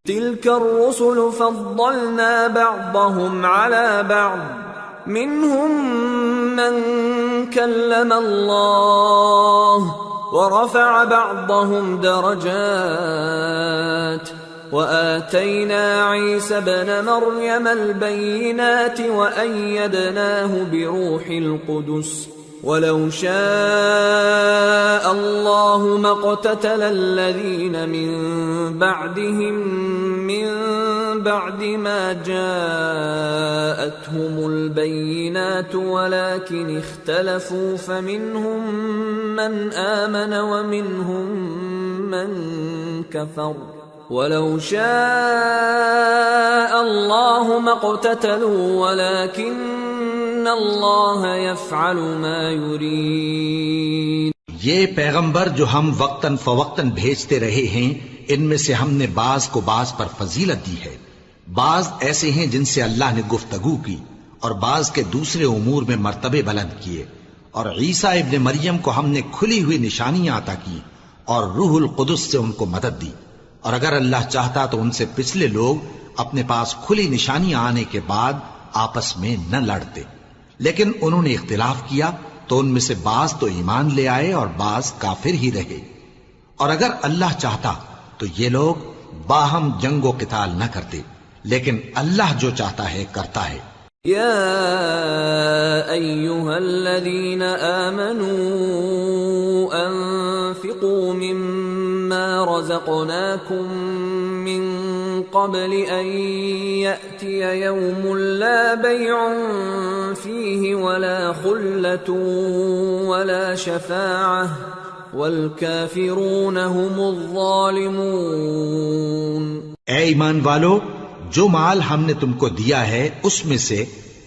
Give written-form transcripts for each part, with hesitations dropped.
تلك الرسل فضلنا بعضهم على بعض منهم من كلم الله ورفع بعضهم درجات وآتينا عيسى ابن مريم البينات وأيدناه بروح القدس ولو شاء الله ما اقتتل الذين من بعدهم من بعد ما جاءتهم البينات ولكن اختلفوا فمنهم من آمن ومنهم من كفر ولو شاء الله ما اقتتلوا ولكن اللہ یفعل ما یرید۔ یہ پیغمبر جو ہم وقتاً فوقتاً بھیجتے رہے ہیں، ان میں سے ہم نے بعض کو بعض پر فضیلت دی ہے، بعض ایسے ہیں جن سے اللہ نے گفتگو کی، اور بعض کے دوسرے امور میں مرتبے بلند کیے، اور عیسیٰ ابن مریم کو ہم نے کھلی ہوئی نشانیاں عطا کی اور روح القدس سے ان کو مدد دی، اور اگر اللہ چاہتا تو ان سے پچھلے لوگ اپنے پاس کھلی نشانیاں آنے کے بعد آپس میں نہ لڑتے، لیکن انہوں نے اختلاف کیا تو ان میں سے بعض تو ایمان لے آئے اور بعض کافر ہی رہے، اور اگر اللہ چاہتا تو یہ لوگ باہم جنگ و قتال نہ کرتے، لیکن اللہ جو چاہتا ہے کرتا ہے۔ یا ایھا الذین آمنوا انفقوا مما رزقناکم من قبل ان یأتی یوم لا بیع فیہ ولا خلة ولا شفاعة والکافرون هم الظالمون۔ اے ایمان والو، جو مال ہم نے تم کو دیا ہے اس میں سے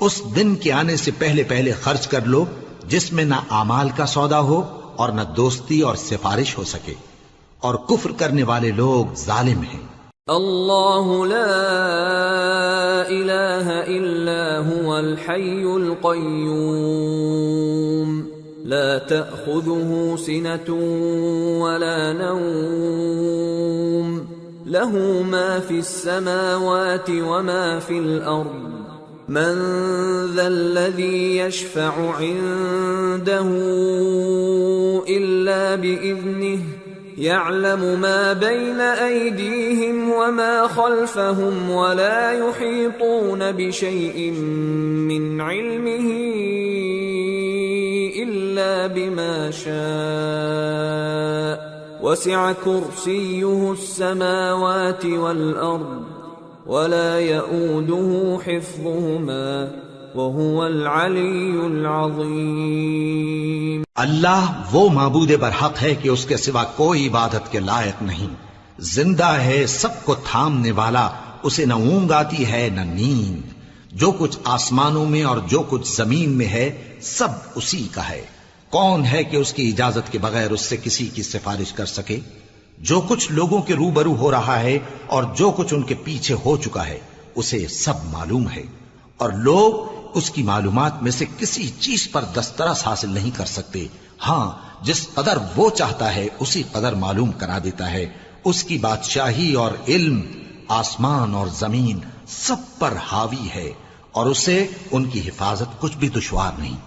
اس دن کے آنے سے پہلے پہلے خرچ کر لو جس میں نہ اعمال کا سودا ہو اور نہ دوستی اور سفارش ہو سکے، اور کفر کرنے والے لوگ ظالم ہیں۔ اللہ لا الہ الا هو الحی القیوم لا تأخذه سنة ولا نوم له ما في السماوات وما في الأرض من ذا الذي يشفع عنده إلا بإذنه يعلم ما بين أيديهم وما خلفهم ولا يحيطون بشيء من علمه إلا بما شاء وسع كرسيه السماوات والأرض ولا يؤوده حفظهما وهو العلی العظیم۔ اللہ وہ معبود برحق ہے کہ اس کے سوا کوئی عبادت کے لائق نہیں، زندہ ہے، سب کو تھامنے والا، اسے نہ اونگ آتی ہے نہ نیند، جو کچھ آسمانوں میں اور جو کچھ زمین میں ہے سب اسی کا ہے۔ کون ہے کہ اس کی اجازت کے بغیر اس سے کسی کی سفارش کر سکے؟ جو کچھ لوگوں کے روبرو ہو رہا ہے اور جو کچھ ان کے پیچھے ہو چکا ہے اسے سب معلوم ہے، اور لوگ اس کی معلومات میں سے کسی چیز پر دسترس حاصل نہیں کر سکتے، ہاں جس قدر وہ چاہتا ہے اسی قدر معلوم کرا دیتا ہے۔ اس کی بادشاہی اور علم آسمان اور زمین سب پر حاوی ہے، اور اسے ان کی حفاظت کچھ بھی دشوار نہیں،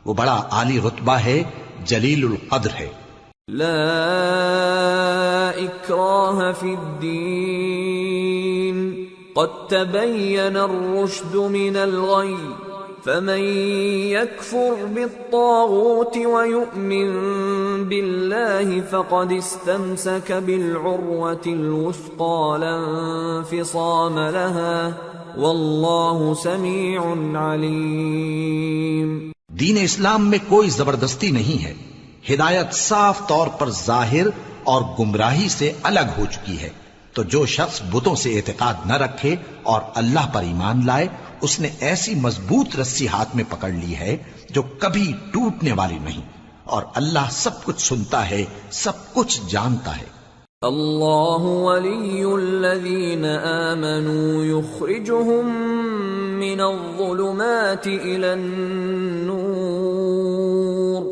وہ بڑا عالی رتبہ ہے، جلیل القدر ہے۔ لا اکراہ فی الدین قد تبین الرشد من الغی فمن يكفر بالطاغوت ويؤمن بالله فقد استمسك بالعروة الوثقى لا انفصام لها والله سميع عليم۔ دین اسلام میں کوئی زبردستی نہیں ہے، ہدایت صاف طور پر ظاہر اور گمراہی سے الگ ہو چکی ہے، تو جو شخص بتوں سے اعتقاد نہ رکھے اور اللہ پر ایمان لائے اس نے ایسی مضبوط رسی ہاتھ میں پکڑ لی ہے جو کبھی ٹوٹنے والی نہیں، اور اللہ سب کچھ سنتا ہے، سب کچھ جانتا ہے۔ اللہ ولی الذین آمنوا یخرجهم من الظلمات الى النور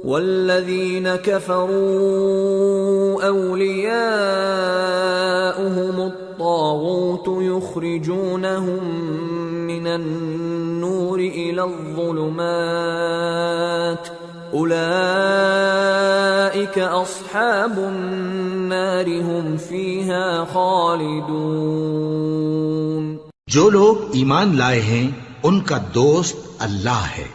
والذین کفروا اولیاؤهم الطاغوت الطاغوت يخرجونهم من النور إلى الظلمات أولئك أصحاب النار هم فيها خالدون۔ جو لوگ ایمان لائے ہیں ان کا دوست اللہ ہے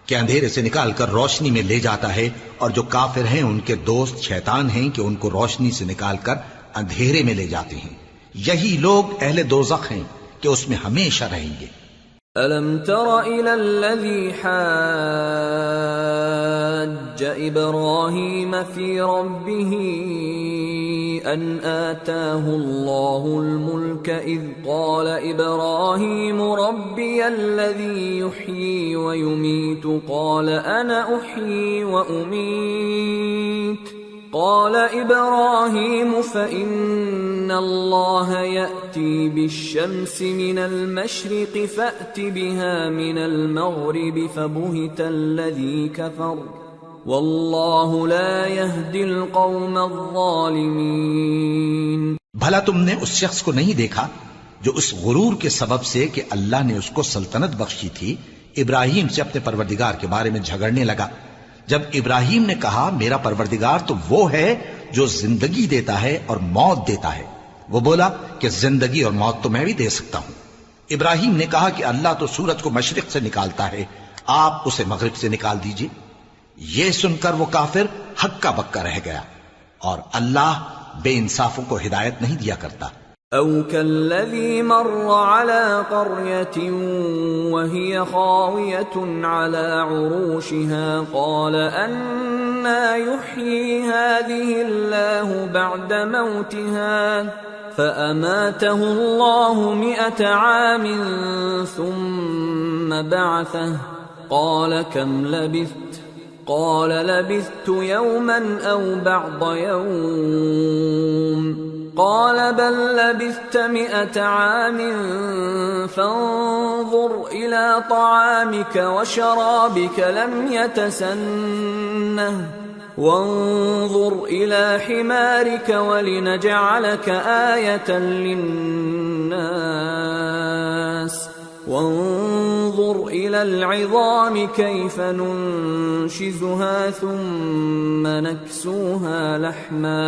کہ اندھیرے سے نکال کر روشنی میں لے جاتا ہے، اور جو کافر ہیں ان کے دوست شیطان ہیں کہ ان کو روشنی سے نکال کر اندھیرے میں لے جاتے ہیں۔ یہی لوگ اہل دوزخ ہیں کہ اس میں ہمیشہ رہیں گے۔ أَلَمْ تَرَ إِلَى الَّذِي حَاجَّ إِبْرَاهِيمَ فِي رَبِّهِ أَنْ آتَاهُ اللَّهُ الْمُلْكَ إِذْ قَالَ إِبْرَاهِيمُ رَبِّيَ الَّذِي يُحْيِي وَيُمِيتُ قَالَ أَنَا أُحْيِي وَأُمِيتُ قال إبراهيم فإن الله يأتي بالشمس من المشرق فأت بها من المغرب فبهت الذي كفر والله لا يهدي القوم الظالمين۔ بھلا تم نے اس شخص کو نہیں دیکھا جو اس غرور کے سبب سے کہ اللہ نے اس کو سلطنت بخشی تھی ابراہیم سے اپنے پروردگار کے بارے میں جھگڑنے لگا؟ جب ابراہیم نے کہا میرا پروردگار تو وہ ہے جو زندگی دیتا ہے اور موت دیتا ہے، وہ بولا کہ زندگی اور موت تو میں بھی دے سکتا ہوں۔ ابراہیم نے کہا کہ اللہ تو سورج کو مشرق سے نکالتا ہے، آپ اسے مغرب سے نکال دیجئے۔ یہ سن کر وہ کافر ہکا بکا رہ گیا، اور اللہ بے انصافوں کو ہدایت نہیں دیا کرتا۔ أَوْ كَالَّذِي مَرَّ عَلَى قَرْيَةٍ وَهِيَ خَاوِيَةٌ عَلَى عُرُوشِهَا قَالَ أَنَّى يُحْيِي هَذِهِ اللَّهُ بَعْدَ مَوْتِهَا فَأَمَاتَهُ اللَّهُ 100 عَامٍ ثُمَّ بَعَثَهُ قَالَ كَمْ لَبِثْتَ قَالَ لَبِثْتُ يَوْمًا أَوْ بَعْضَ يَوْمٍ قال بل لبثت 100 عام فانظر إلى طعامك وشرابك لم يتسنه وانظر إلى حمارك ولنجعلك آية للناس وانظر إلى العظام كيف ننشزها ثم نكسوها لحما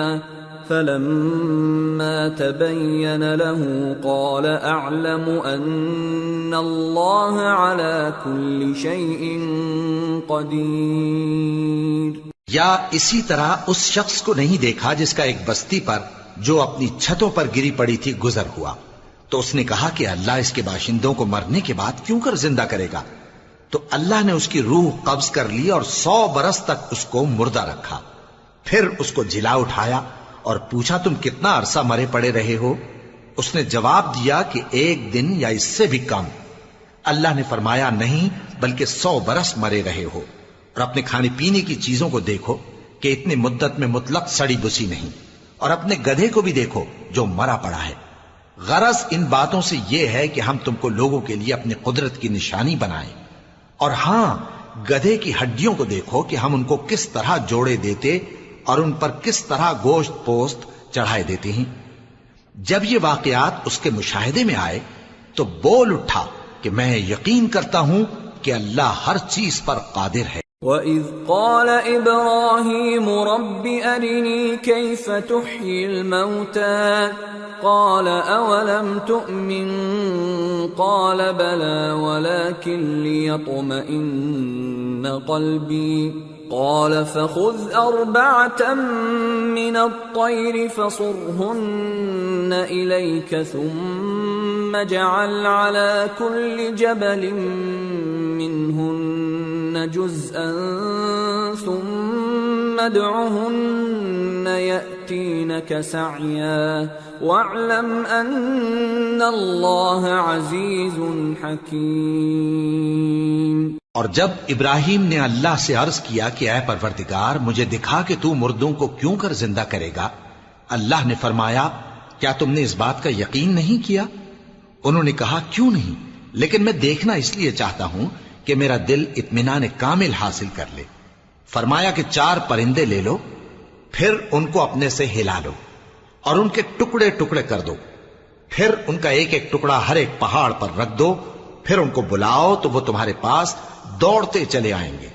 فلما تبين له قال أعلم أن الله على كل شيء قدير۔ یا اسی طرح اس شخص کو نہیں دیکھا جس کا ایک بستی پر جو اپنی چھتوں پر گری پڑی تھی گزر ہوا، تو اس نے کہا کہ اللہ اس کے باشندوں کو مرنے کے بعد کیوں کر زندہ کرے گا؟ تو اللہ نے اس کی روح قبض کر لی اور 100 برس تک اس کو مردہ رکھا، پھر اس کو جلا اٹھایا اور پوچھا تم کتنا عرصہ مرے پڑے رہے ہو؟ اس نے جواب دیا کہ 1 دن یا اس سے بھی کم۔ اللہ نے فرمایا نہیں بلکہ 100 برس مرے رہے ہو، اور اپنے کھانے پینے کی چیزوں کو دیکھو کہ اتنی مدت میں مطلق سڑی بسی نہیں، اور اپنے گدھے کو بھی دیکھو جو مرا پڑا ہے۔ غرض ان باتوں سے یہ ہے کہ ہم تم کو لوگوں کے لیے اپنی قدرت کی نشانی بنائیں، اور ہاں گدھے کی ہڈیوں کو دیکھو کہ ہم ان کو کس طرح جوڑے دیتے اور ان پر کس طرح گوشت پوست چڑھائے دیتے ہیں۔ جب یہ واقعات اس کے مشاہدے میں آئے تو بول اٹھا کہ میں یقین کرتا ہوں کہ اللہ ہر چیز پر قادر ہے۔ وَإِذْ قَالَ إِبْرَاهِيمُ رَبِّ أَرِنِي كَيْفَ تُحْيِي الْمَوْتَى قَالَ أَوَلَمْ تُؤْمِنْ قَالَ بَلَى وَلَكِنْ لِيَطْمَئِنَّ قَلْبِي قال فخذ 4 من الطير فصرهن إليك ثم اجعل على كل جبل منهن جزءا ثم ادعهن يأتينك سعيا واعلم أن الله عزيز حكيم۔ اور جب ابراہیم نے اللہ سے عرض کیا کہ اے پروردگار مجھے دکھا کہ تو مردوں کو کیوں کر زندہ کرے گا، اللہ نے فرمایا کیا تم نے اس بات کا یقین نہیں کیا؟ انہوں نے کہا کیوں نہیں، لیکن میں دیکھنا اس لیے چاہتا ہوں کہ میرا دل اطمینان کامل حاصل کر لے۔ فرمایا کہ 4 پرندے لے لو، پھر ان کو اپنے سے ہلا لو اور ان کے ٹکڑے ٹکڑے کر دو، پھر ان کا ایک ایک ٹکڑا ہر ایک پہاڑ پر رکھ دو، پھر ان کو بلاؤ تو وہ تمہارے پاس دوڑتے چلے آئیں گے،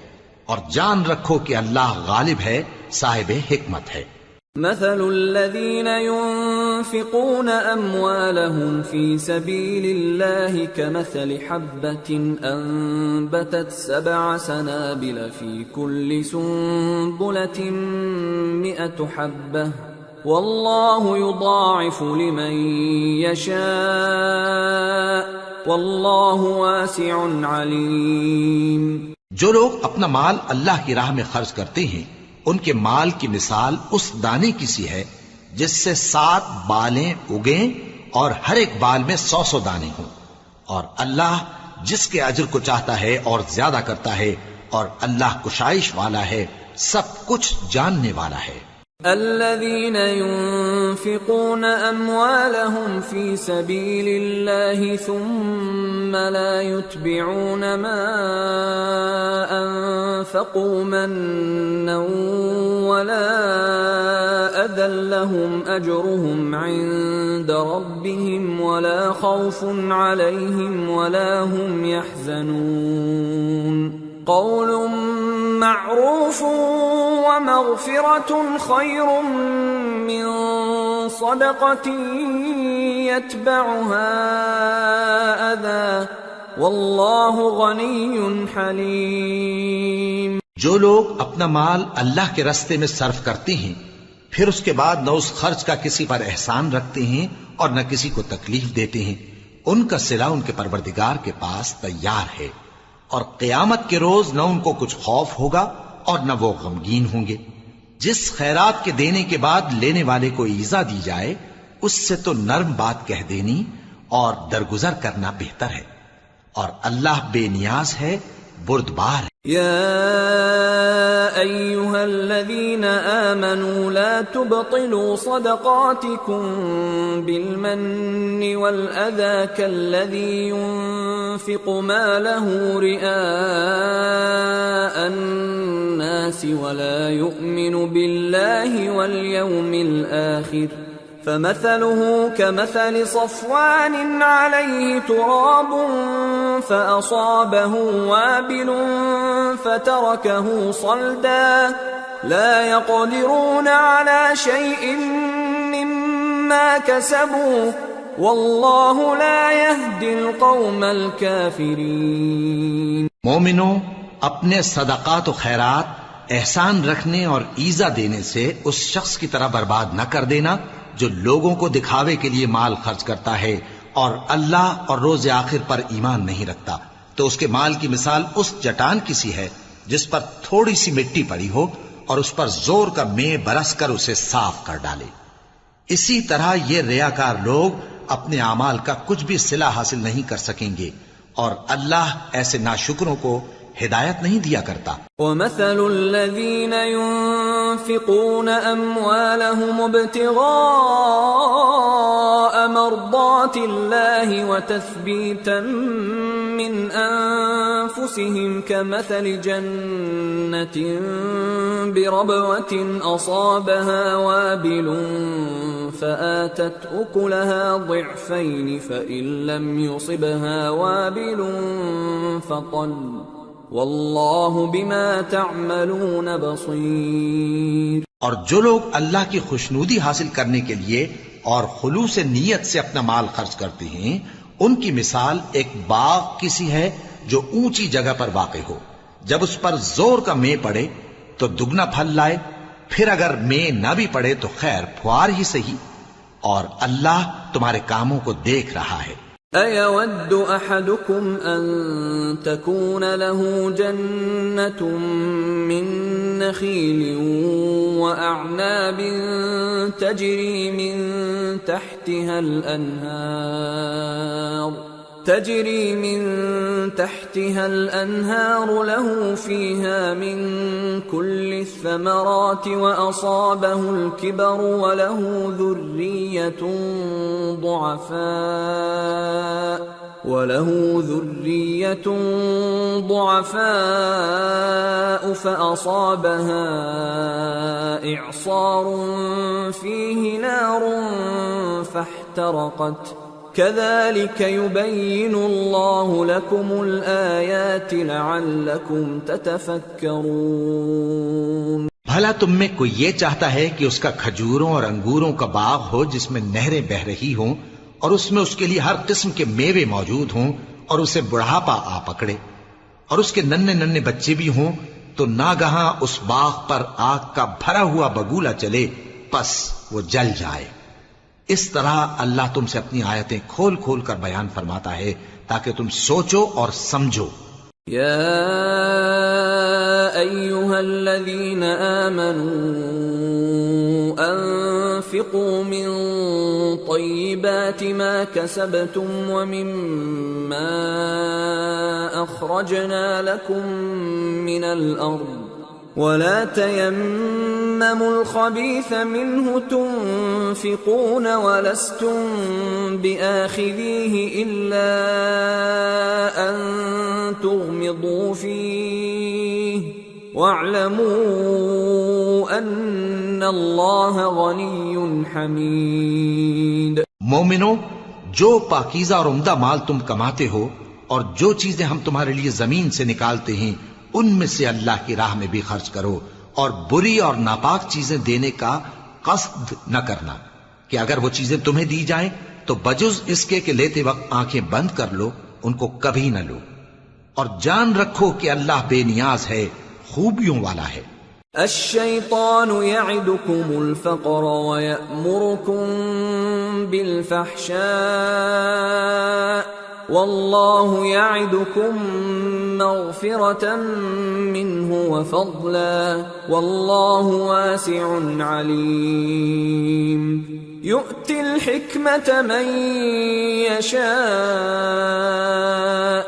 اور جان رکھو کہ اللہ غالب ہے، صاحب حکمت ہے۔ مثل الذين ينفقون أموالهم في سبيل الله كمثل حبة أنبتت 7 سنابل في كل سنبلة 100 حبة والله يضاعف لمن يشاء والله واسع عليم۔ جو لوگ اپنا مال اللہ کی راہ میں خرچ کرتے ہیں ان کے مال کی مثال اس دانے کی سی ہے جس سے 7 بالیں اگیں اور ہر ایک بال میں 100 دانے ہوں، اور اللہ جس کے اجر کو چاہتا ہے اور زیادہ کرتا ہے، اور اللہ کشائش والا ہے، سب کچھ جاننے والا ہے۔ الذين ينفقون أموالهم في سبيل الله ثم لا يتبعون ما أنفقوا منا ولا أذى لهم أجرهم عند ربهم ولا خوف عليهم ولا هم يحزنون قول معروف ومغفرة خير من صدقة يتبعها أذى والله غني حليم۔ جو لوگ اپنا مال اللہ کے راستے میں صرف کرتے ہیں پھر اس کے بعد نہ اس خرچ کا کسی پر احسان رکھتے ہیں اور نہ کسی کو تکلیف دیتے ہیں، ان کا صلہ ان کے پروردگار کے پاس تیار ہے، اور قیامت کے روز نہ ان کو کچھ خوف ہوگا اور نہ وہ غمگین ہوں گے۔ جس خیرات کے دینے کے بعد لینے والے کو ایذا دی جائے اس سے تو نرم بات کہہ دینی اور درگزر کرنا بہتر ہے، اور اللہ بے نیاز ہے، بردبار ہے۔ يا أيها الذين آمنوا لا تبطلوا صدقاتكم بالمن والأذى كالذي ينفق ماله رئاء الناس ولا يؤمن بالله واليوم الآخر فمثله كمثل صفوان عليه تراب فأصابه وابل فتركه صلدا لا يقدرون على شيء مما كسبوا والله لا يهدي القوم الكافرين۔ مومنوں، اپنے صدقات و خیرات احسان رکھنے اور ایذا دینے سے اس شخص کی طرح برباد نہ کر دینا جو لوگوں کو دکھاوے کے لیے مال خرچ کرتا ہے اور اللہ اور روز آخر پر ایمان نہیں رکھتا، تو اس کے مال کی مثال اس چٹان کی سی ہے جس پر تھوڑی سی مٹی پڑی ہو اور اس پر زور کا مے برس کر اسے صاف کر ڈالے۔ اسی طرح یہ ریاکار لوگ اپنے اعمال کا کچھ بھی صلہ حاصل نہیں کر سکیں گے، اور اللہ ایسے ناشکروں کو ہدایت نہیں دیا کرتا۔ وَمَثَلُ الَّذِينَ يُنفِقُونَ أَمْوَالَهُمُ ابْتِغَاءَ مَرْضَاتِ اللَّهِ وَتَثْبِيتًا مِّنْ أَنفُسِهِمْ كَمَثَلِ جَنَّةٍ بِرَبْوَةٍ أَصَابَهَا وَابِلٌ فَآتَتْ أُكُلَهَا ضِعْفَيْنِ فَإِن لَّمْ يُصِبْهَا وَابِلٌ فَطَلٌّ واللہ بما تعملون بصیر۔ اور جو لوگ اللہ کی خوشنودی حاصل کرنے کے لیے اور خلوص نیت سے اپنا مال خرچ کرتے ہیں ان کی مثال ایک باغ کی سی ہے جو اونچی جگہ پر واقع ہو، جب اس پر زور کا مے پڑے تو دگنا پھل لائے، پھر اگر مے نہ بھی پڑے تو خیر پھوار ہی صحیح، اور اللہ تمہارے کاموں کو دیکھ رہا ہے۔ أَيَوَدُّ أَحَدُكُمْ أَن تَكُونَ لَهُ جَنَّةٌ مِّن نَّخِيلٍ وَأَعْنَابٍ تَجْرِي مِن تحتها الأنهار له فيها من كل الثمرات وأصابه الكبر وله ذرية ضعفاء فأصابها إعصار فيه نار فاحترقت كذلك يبين الله لكم الآيات لعلكم تتفكرون۔ بھلا تم میں کوئی یہ چاہتا ہے کہ اس کا کھجوروں اور انگوروں کا باغ ہو جس میں نہریں بہ رہی ہوں اور اس میں اس کے لیے ہر قسم کے میوے موجود ہوں اور اسے بڑھاپا آ پکڑے اور اس کے ننھے ننھے بچے بھی ہوں تو ناگہاں اس باغ پر آگ کا بھرا ہوا بگولا چلے پس وہ جل جائے۔ اس طرح اللہ تم سے اپنی آیتیں کھول کھول کر بیان فرماتا ہے تاکہ تم سوچو اور سمجھو۔ يا أيها الذين آمنوا أنفقوا من طيبات ما كسبتم ومما أخرجنا لكم من الأرض ولا تيمموا الخبيث منه تنفقون ولستم بآخذيه إلا أن تغمضوا فيه واعلموا أن الله غني حميد۔ مومنو، جو پاکیزہ اور عمدہ مال تم کماتے ہو اور جو چیزیں ہم تمہارے لیے زمین سے نکالتے ہیں ان میں سے اللہ کی راہ میں بھی خرچ کرو اور بری اور ناپاک چیزیں دینے کا قصد نہ کرنا کہ اگر وہ چیزیں تمہیں دی جائیں تو بجز اس کے کہ لیتے وقت آنکھیں بند کر لو ان کو کبھی نہ لو، اور جان رکھو کہ اللہ بے نیاز ہے، خوبیوں والا ہے۔ الشیطان یعدکم الفقر ویأمرکم بالفحشاء واللہ یعدکم مغفرة منہ وفضلا واللہ واسع علیم۔ یؤتی الحکمة من یشاء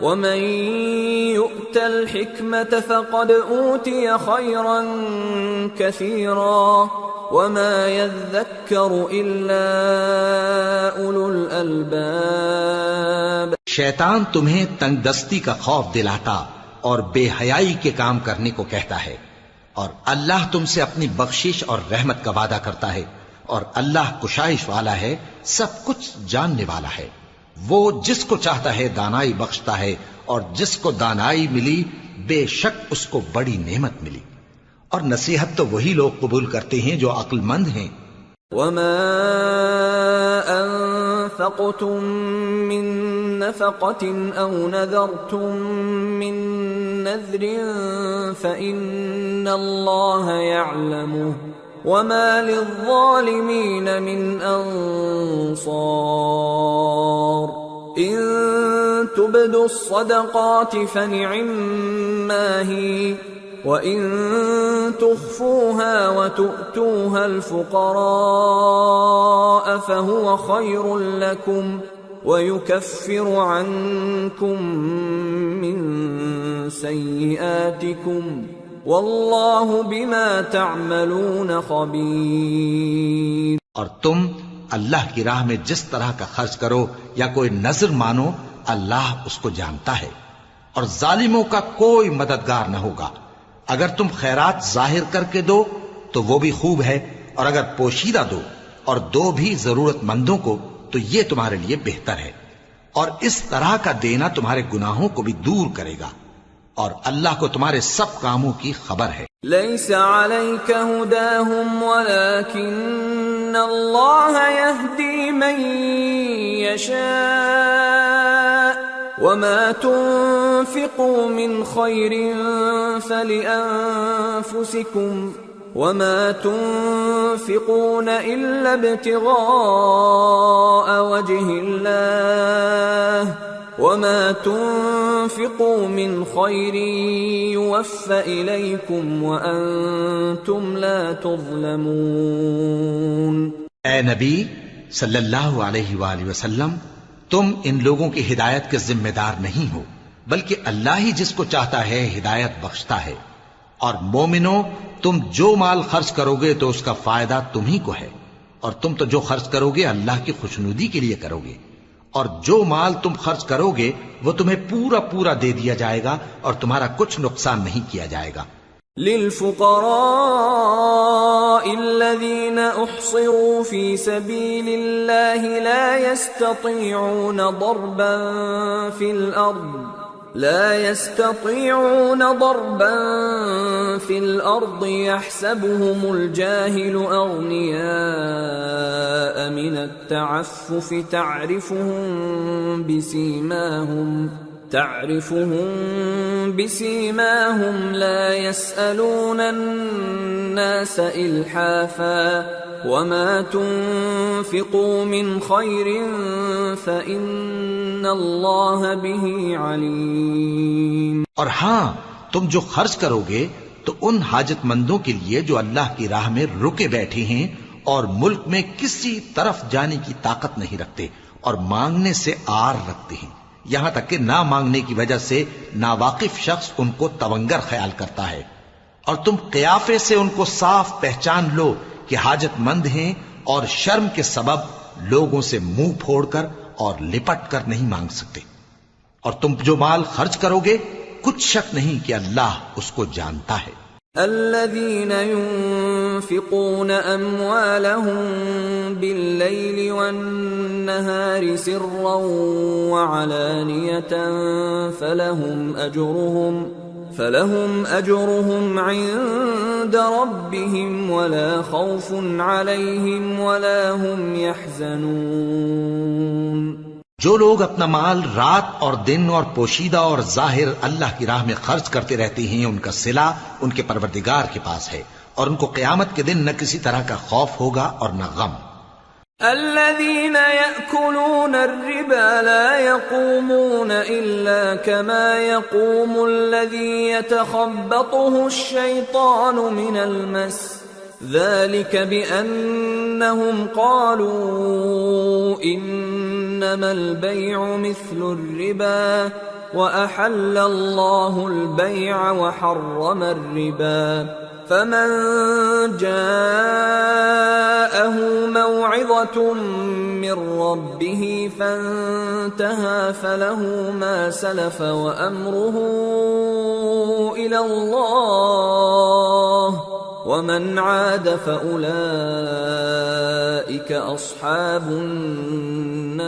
ومن يؤت الحكمة فقد أوتي خيرا كثيرا وما يذكر إلا أولو الألباب۔ شیطان تمہیں تنگ دستی کا خوف دلاتا اور بے حیائی کے کام کرنے کو کہتا ہے، اور اللہ تم سے اپنی بخشش اور رحمت کا وعدہ کرتا ہے، اور اللہ کشائش والا ہے، سب کچھ جاننے والا ہے۔ وہ جس کو چاہتا ہے دانائی بخشتا ہے، اور جس کو دانائی ملی بے شک اس کو بڑی نعمت ملی، اور نصیحت تو وہی لوگ قبول کرتے ہیں جو عقل مند ہیں۔ وما انفقتم من نفقة او نذرتم من نذر فإن الله يعلمه وما للظالمين من انصار۔ ان تبدوا الصدقات فنعما هي وَإِن تُخْفُوهَا وَتُؤْتُوهَا الْفُقَرَاءَ فَهُوَ خَيْرٌ لَكُمْ وَيُكَفِّرُ عَنكُم مِّن سَيِّئَاتِكُمْ وَاللَّهُ بِمَا تَعْمَلُونَ خَبِيرٌ۔ اور تم اللہ کی راہ میں جس طرح کا خرچ کرو یا کوئی نذر مانو، اللہ اس کو جانتا ہے، اور ظالموں کا کوئی مددگار نہ ہوگا۔ اگر تم خیرات ظاہر کر کے دو تو وہ بھی خوب ہے، اور اگر پوشیدہ دو اور دو بھی ضرورت مندوں کو تو یہ تمہارے لیے بہتر ہے، اور اس طرح کا دینا تمہارے گناہوں کو بھی دور کرے گا، اور اللہ کو تمہارے سب کاموں کی خبر ہے۔ لیس علیک ھداھم ولکن اللہ یہدی من یشاء وما تنفقوا من خیر فلأنفسکم وما تنفقون الا ابتغاء وجه اللہ وما تنفقوا من خیر یوفى الیکم وانتم لا تظلمون۔ اے نبی صلی اللہ علیہ وآلہ وسلم، تم ان لوگوں کی ہدایت کے ذمہ دار نہیں ہو، بلکہ اللہ ہی جس کو چاہتا ہے ہدایت بخشتا ہے۔ اور مومنو، تم جو مال خرچ کرو گے تو اس کا فائدہ تم ہی کو ہے، اور تم تو جو خرچ کرو گے اللہ کی خوشنودی کے لیے کرو گے، اور جو مال تم خرچ کرو گے وہ تمہیں پورا پورا دے دیا جائے گا اور تمہارا کچھ نقصان نہیں کیا جائے گا۔ للفقراء الذين احصروا في سبيل الله لا يستطيعون ضربا في الأرض يحسبهم الجاهل أغنياء من التعفف تعرفهم بسيماهم لا يسألون الناس إلحافا وما تنفقوا من خير فإن الله به عليم۔ اور ہاں، تم جو خرچ کرو گے تو ان حاجت مندوں کے لیے جو اللہ کی راہ میں رکے بیٹھے ہیں اور ملک میں کسی طرف جانے کی طاقت نہیں رکھتے اور مانگنے سے آر رکھتے ہیں، یہاں تک کہ نہ مانگنے کی وجہ سے ناواقف شخص ان کو تونگر خیال کرتا ہے، اور تم قیافے سے ان کو صاف پہچان لو کہ حاجت مند ہیں اور شرم کے سبب لوگوں سے منہ پھوڑ کر اور لپٹ کر نہیں مانگ سکتے۔ اور تم جو مال خرچ کرو گے کچھ شک نہیں کہ اللہ اس کو جانتا ہے۔ الذين ينفقون أموالهم بالليل والنهار سرا وعلانية فلهم أجرهم عند ربهم ولا خوف عليهم ولا هم يحزنون۔ جو لوگ اپنا مال رات اور دن اور پوشیدہ اور ظاہر اللہ کی راہ میں خرچ کرتے رہتے ہیں، ان کا صلہ ان کے پروردگار کے پاس ہے، اور ان کو قیامت کے دن نہ کسی طرح کا خوف ہوگا اور نہ غم۔ الذين يأكلون الربا لا يقومون إلا كما يقوم الذي يتخبطه الشيطان من المس، ذلك بأنهم قالوا إنما البيع مثل الربا وأحل الله البيع وحرم الربا، فمن جاءه موعظة من ربه فانتهى فله ما سلف وأمره إلى الله ومن عاد فأولئك أصحاب النار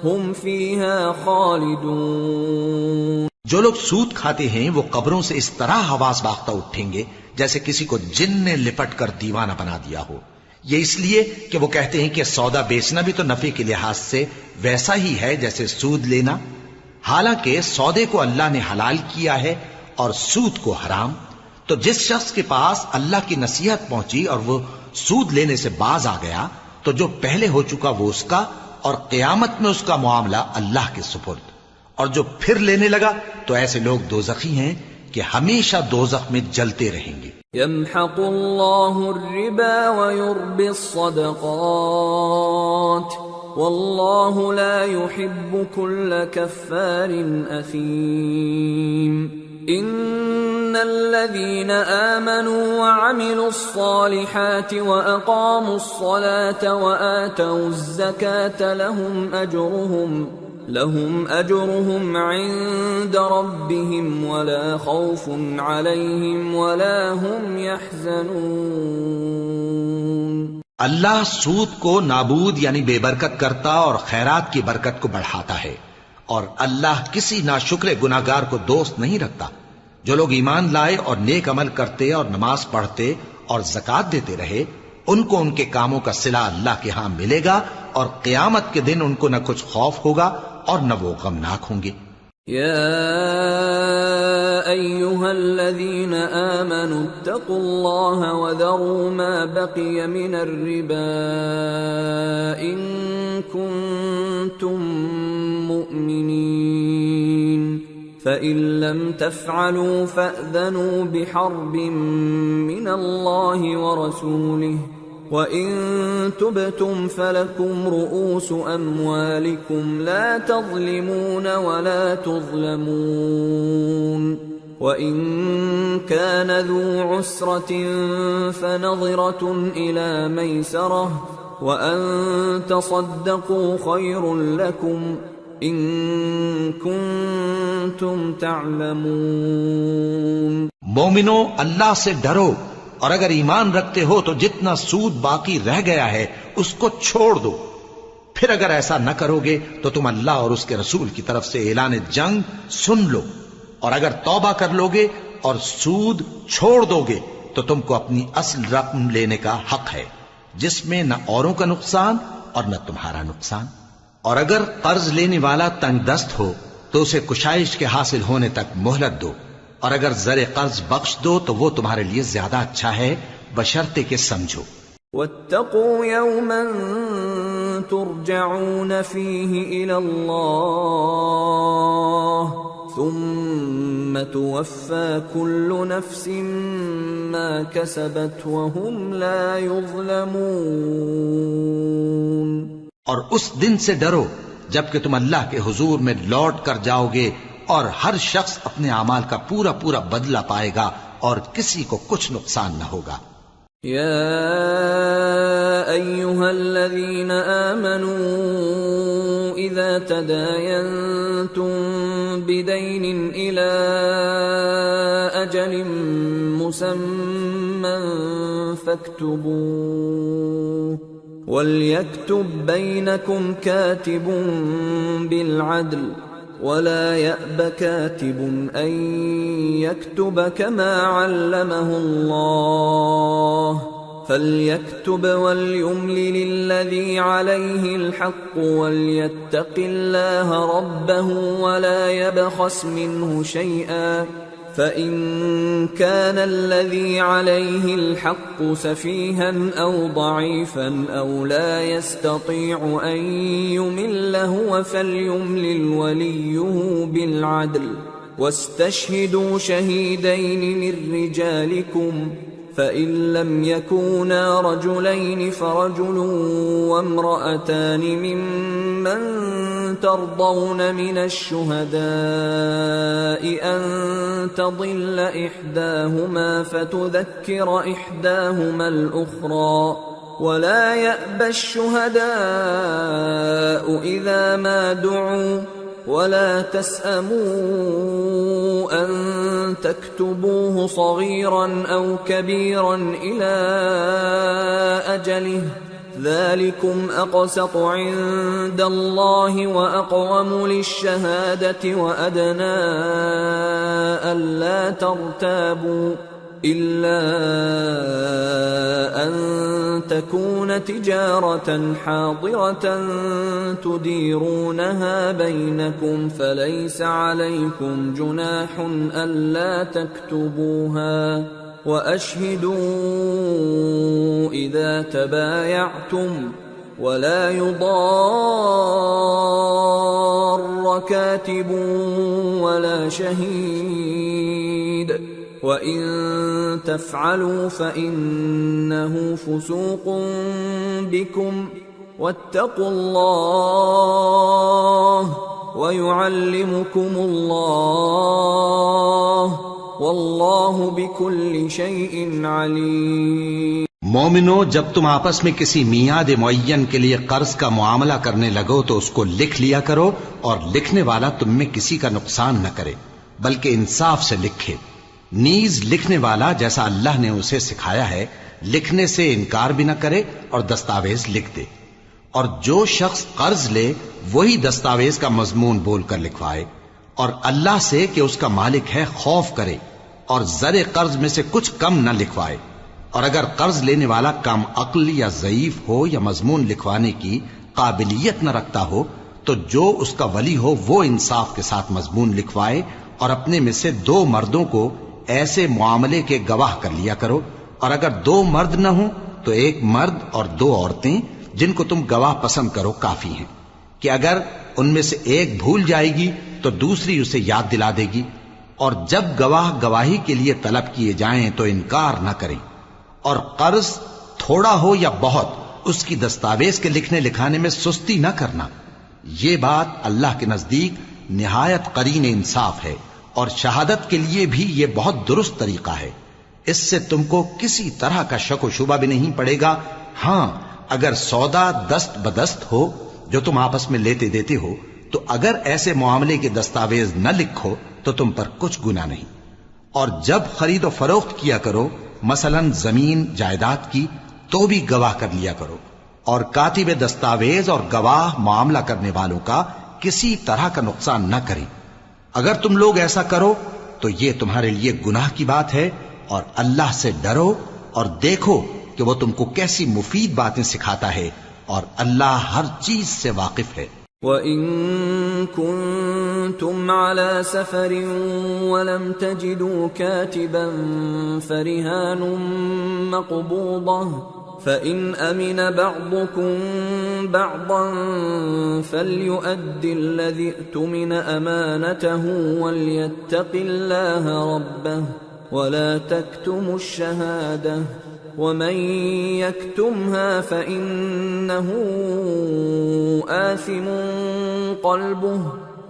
هم فيها خالدون۔ جو لوگ سود کھاتے ہیں وہ قبروں سے اس طرح حواس باختہ اٹھیں گے جیسے کسی کو جن نے لپٹ کر دیوانہ بنا دیا ہو، یہ اس لیے کہ وہ کہتے ہیں کہ سودا بیچنا بھی تو نفع کے لحاظ سے ویسا ہی ہے جیسے سود لینا، حالانکہ سودے کو اللہ نے حلال کیا ہے اور سود کو حرام۔ تو جس شخص کے پاس اللہ کی نصیحت پہنچی اور وہ سود لینے سے باز آ گیا تو جو پہلے ہو چکا وہ اس کا، اور قیامت میں اس کا معاملہ اللہ کے سپرد۔ اور جو پھر لینے لگا تو ایسے لوگ دوزخی ہیں کہ ہمیشہ دوزخ میں جلتے رہیں گے۔ يمحق الله الربا ويربي الصدقات والله لا يحب كل كفار أثيم۔ إن الذين آمنوا وعملوا الصالحات وأقاموا الصلاة وآتوا الزكاة لهم أجرهم عند ربهم ولا خوف عليهم ولا هم يحزنون۔ اللہ سود کو نابود یعنی بے برکت کرتا اور خیرات کی برکت کو بڑھاتا ہے، اور اللہ کسی ناشکر گناہگار کو دوست نہیں رکھتا۔ جو لوگ ایمان لائے اور نیک عمل کرتے اور نماز پڑھتے اور زکوٰۃ دیتے رہے، ان کو ان کے کاموں کا صلہ اللہ کے ہاں ملے گا، اور قیامت کے دن ان کو نہ کچھ خوف ہوگا اور نہ وہ غمناک ہوں گے۔ يا أيها الذين آمنوا اتقوا الله وذروا ما بقي من الربا إن كنتم مؤمنين فإن لم تفعلوا فأذنوا بحرب من الله ورسوله وَإِن تُبْتُمْ فَلَكُمْ رُؤُوسُ أَمْوَالِكُمْ لَا تَظْلِمُونَ وَلَا تُظْلَمُونَ وَإِن كَانَ ذُو عُسْرَةٍ فَنَظِرَةٌ إِلَى مَيْسَرَةٍ وَأَن تَصَدَّقُوا خَيْرٌ لَكُمْ إِن كُنتُمْ تَعْلَمُونَ۔ مومنو، اللہ سے ڈرو اور اگر ایمان رکھتے ہو تو جتنا سود باقی رہ گیا ہے اس کو چھوڑ دو. پھر اگر ایسا نہ کرو گے تو تم اللہ اور اس کے رسول کی طرف سے اعلان جنگ سن لو. اور اگر توبہ کر لو گے اور سود چھوڑ دو گے تو تم کو اپنی اصل رقم لینے کا حق ہے، جس میں نہ اوروں کا نقصان اور نہ تمہارا نقصان. اور اگر قرض لینے والا تنگ دست ہو تو اسے کشائش کے حاصل ہونے تک مہلت دو، اور اگر زر قرض بخش دو تو وہ تمہارے لیے زیادہ اچھا ہے، بشرطے کہ سمجھو. واتقوا يوما ترجعون فيه إلى الله ثم توفى كل نفس ما كسبت وهم لا يظلمون. اور اس دن سے ڈرو جب کہ تم اللہ کے حضور میں لوٹ کر جاؤ گے اور ہر شخص اپنے اعمال کا پورا پورا بدلہ پائے گا اور کسی کو کچھ نقصان نہ ہوگا. يا أيها الذين آمنوا إذا تداينتم بدين إلى أجل مسمى فاكتبوه وليكتب بينكم كاتب بالعدل ولا يأب كاتب أن يكتب كما علمه الله فليكتب وليملل الذي عليه الحق وليتق الله ربه ولا يبخس منه شيئا فإن كان الذي عليه الحق سفيها أو ضعيفا أو لا يستطيع أن يمل هو فليملل وليه بالعدل واستشهدوا شهيدين من رجالكم فإن لم يكونا رجلين فرجل وامرأتان ممن ترضون من الشهداء أن تضل إحداهما فتذكر إحداهما الأخرى ولا يأبى الشهداء إذا ما دعوا ولا تسأموا أن تكتبوه صغيرا أو كبيرا إلى أجله ذلكم أقسط عند الله وأقوم للشهادة وأدنى ألا ترتابوا إلا أن تكون تجارة حاضرة تديرونها بينكم فليس عليكم جناح ألا تكتبوها وأشهدوا إذا تبايعتم ولا يضار كاتب ولا شهيد وَإِن تَفْعَلُوا فَإِنَّهُ فُسُوقٌ بِكُمْ وَاتَّقُوا اللَّهَ وَيُعَلِّمُكُمُ اللَّهُ وَاللَّهُ بِكُلِّ شَيْءٍ عَلِيمٌ. مومنو، جب تم آپس میں کسی میعاد معین کے لیے قرض کا معاملہ کرنے لگو تو اس کو لکھ لیا کرو، اور لکھنے والا تم میں کسی کا نقصان نہ کرے بلکہ انصاف سے لکھے. نیز لکھنے والا جیسا اللہ نے اسے سکھایا ہے لکھنے سے انکار بھی نہ کرے اور دستاویز لکھ دے. اور جو شخص قرض لے وہی دستاویز کا مضمون بول کر لکھوائے، اور اللہ سے کہ اس کا مالک ہے خوف کرے، اور زر قرض میں سے کچھ کم نہ لکھوائے. اور اگر قرض لینے والا کم عقل یا ضعیف ہو یا مضمون لکھوانے کی قابلیت نہ رکھتا ہو تو جو اس کا ولی ہو وہ انصاف کے ساتھ مضمون لکھوائے، اور اپنے میں سے 2 مردوں کو ایسے معاملے کے گواہ کر لیا کرو. اور اگر 2 مرد نہ ہوں تو 1 مرد اور 2 عورتیں جن کو تم گواہ پسند کرو کافی ہیں، کہ اگر ان میں سے ایک بھول جائے گی تو دوسری اسے یاد دلا دے گی. اور جب گواہ گواہی کے لیے طلب کیے جائیں تو انکار نہ کریں. اور قرض تھوڑا ہو یا بہت اس کی دستاویز کے لکھنے لکھانے میں سستی نہ کرنا. یہ بات اللہ کے نزدیک نہایت قرین انصاف ہے، اور شہادت کے لیے بھی یہ بہت درست طریقہ ہے. اس سے تم کو کسی طرح کا شک و شبہ بھی نہیں پڑے گا. ہاں، اگر سودا دست بدست ہو جو تم آپس میں لیتے دیتے ہو تو اگر ایسے معاملے کے دستاویز نہ لکھو تو تم پر کچھ گناہ نہیں. اور جب خرید و فروخت کیا کرو مثلاً زمین جائیداد کی، تو بھی گواہ کر لیا کرو، اور کاتب دستاویز اور گواہ معاملہ کرنے والوں کا کسی طرح کا نقصان نہ کریں۔ اگر تم لوگ ایسا کرو تو یہ تمہارے لیے گناہ کی بات ہے، اور اللہ سے ڈرو اور دیکھو کہ وہ تم کو کیسی مفید باتیں سکھاتا ہے، اور اللہ ہر چیز سے واقف ہے۔ وَإِن كُنتُمْ عَلَى سَفَرٍ وَلَمْ تَجِدُوا كَاتِبًا فَرِهَانٌ مَّقْبُوضَةٌ فَإِنْ أَمِنَ بَعْضُكُمْ بَعْضًا فَلْيُؤَدِّ الَّذِي اؤْتُمِنَ أَمَانَتَهُ وَلْيَتَّقِ اللَّهَ رَبَّهُ وَلَا تَكْتُمُوا الشَّهَادَةَ وَمَن يَكْتُمْهَا فَإِنَّهُ آثِمٌ قَلْبُهُ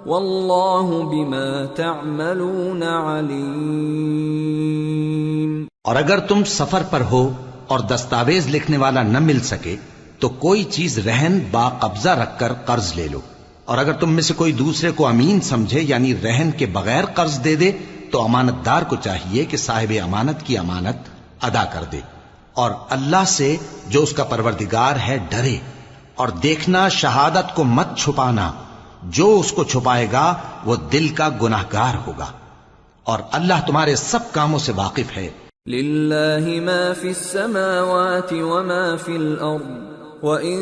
وَاللَّهُ بِمَا تَعْمَلُونَ عَلِيمٌ۔ اور اگر تم سفر پر ہو اور دستاویز لکھنے والا نہ مل سکے تو کوئی چیز رہن با قبضہ رکھ کر قرض لے لو، اور اگر تم میں سے کوئی دوسرے کو امین سمجھے یعنی رہن کے بغیر قرض دے دے تو امانت دار کو چاہیے کہ صاحب امانت کی امانت ادا کر دے، اور اللہ سے جو اس کا پروردگار ہے ڈرے، اور دیکھنا شہادت کو مت چھپانا، جو اس کو چھپائے گا وہ دل کا گناہگار ہوگا، اور اللہ تمہارے سب کاموں سے واقف ہے۔ لِلَّهِ مَا فِي السَّمَاوَاتِ وَمَا فِي الْأَرْضِ وَإِن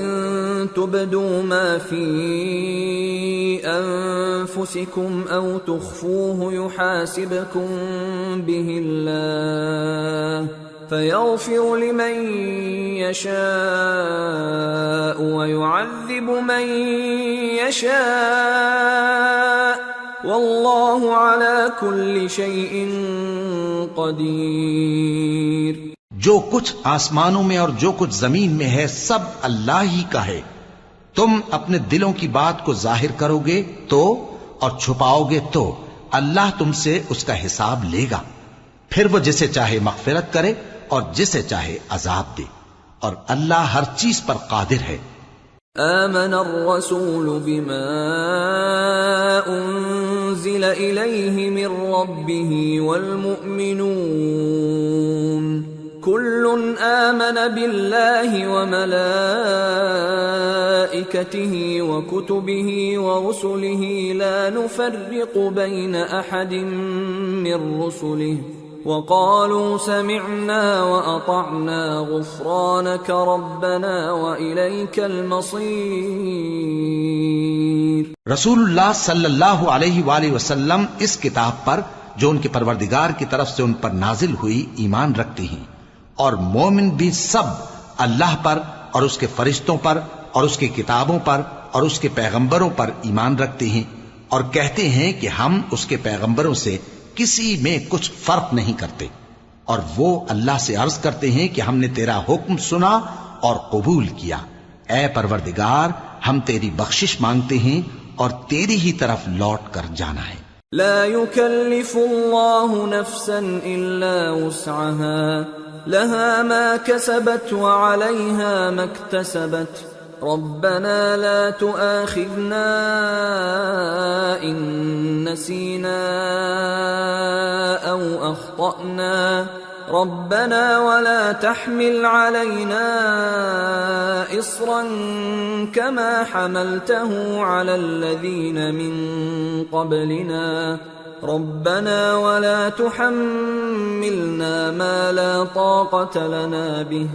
تُبْدُوا مَا فِي أَنفُسِكُمْ أَوْ تُخْفُوهُ يُحَاسِبْكُم بِهِ اللَّهُ فَيَغْفِرُ لِمَن يَشَاءُ وَيُعَذِّبُ مَن يَشَاءُ وَاللَّهُ عَلَى كُلِّ شَيْءٍ قدیر۔ جو کچھ آسمانوں میں اور جو کچھ زمین میں ہے سب اللہ ہی کا ہے۔ تم اپنے دلوں کی بات کو ظاہر کرو گے تو اور چھپاؤ گے تو اللہ تم سے اس کا حساب لے گا، پھر وہ جسے چاہے مغفرت کرے اور جسے چاہے عذاب دے، اور اللہ ہر چیز پر قادر ہے۔ آمن الرسول بما انزل الیہ من ربہ والمؤمنون كل آمن بالله وملائكته وكتبه ورسله لا نفرق بين أحد من رسله وقالوا سمعنا وأطعنا غفرانك ربنا وإليك المصير۔ رسول اللہ صلی اللہ علیہ وآلہ وسلم اس کتاب پر جو ان کے پروردگار کی طرف سے ان پر نازل ہوئی ایمان رکھتے ہیں، اور مومن بھی سب اللہ پر اور اس کے فرشتوں پر اور اس کی کتابوں پر اور اس کے پیغمبروں پر ایمان رکھتے ہیں، اور کہتے ہیں کہ ہم اس کے پیغمبروں سے کسی میں کچھ فرق نہیں کرتے، اور وہ اللہ سے عرض کرتے ہیں کہ ہم نے تیرا حکم سنا اور قبول کیا۔ اے پروردگار، ہم تیری بخشش مانگتے ہیں اور تیری ہی طرف لوٹ کر جانا ہے۔ لا يكلف الله نفسا الا وسعها لها ما كسبت وعليها ما اكتسبت ربنا لا تؤاخذنا إن نسينا أو أخطأنا ربنا ولا تحمل علينا إصرا كما حملته على الذين من قبلنا ربنا ولا تحملنا ما لا طاقة لنا به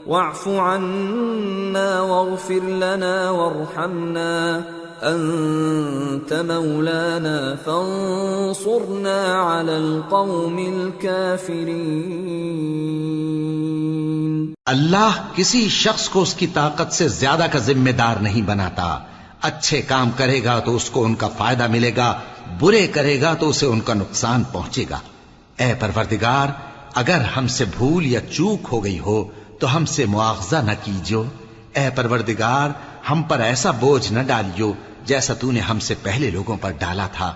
واعف عنا واغفر لنا وارحمنا أنت مولانا فانصرنا على القوم الكافرين۔ اللہ کسی شخص کو اس کی طاقت سے زیادہ کا ذمہ دار نہیں بناتا۔ اچھے کام کرے گا تو اس کو ان کا فائدہ ملے گا، برے کرے گا تو اسے ان کا نقصان پہنچے گا۔ اے پروردگار، اگر ہم سے بھول یا چوک ہو گئی ہو تو ہم سے مواخذہ نہ کیجو۔ اے پروردگار، ہم پر ایسا بوجھ نہ ڈالیو جیسا تو نے ہم سے پہلے لوگوں پر ڈالا تھا۔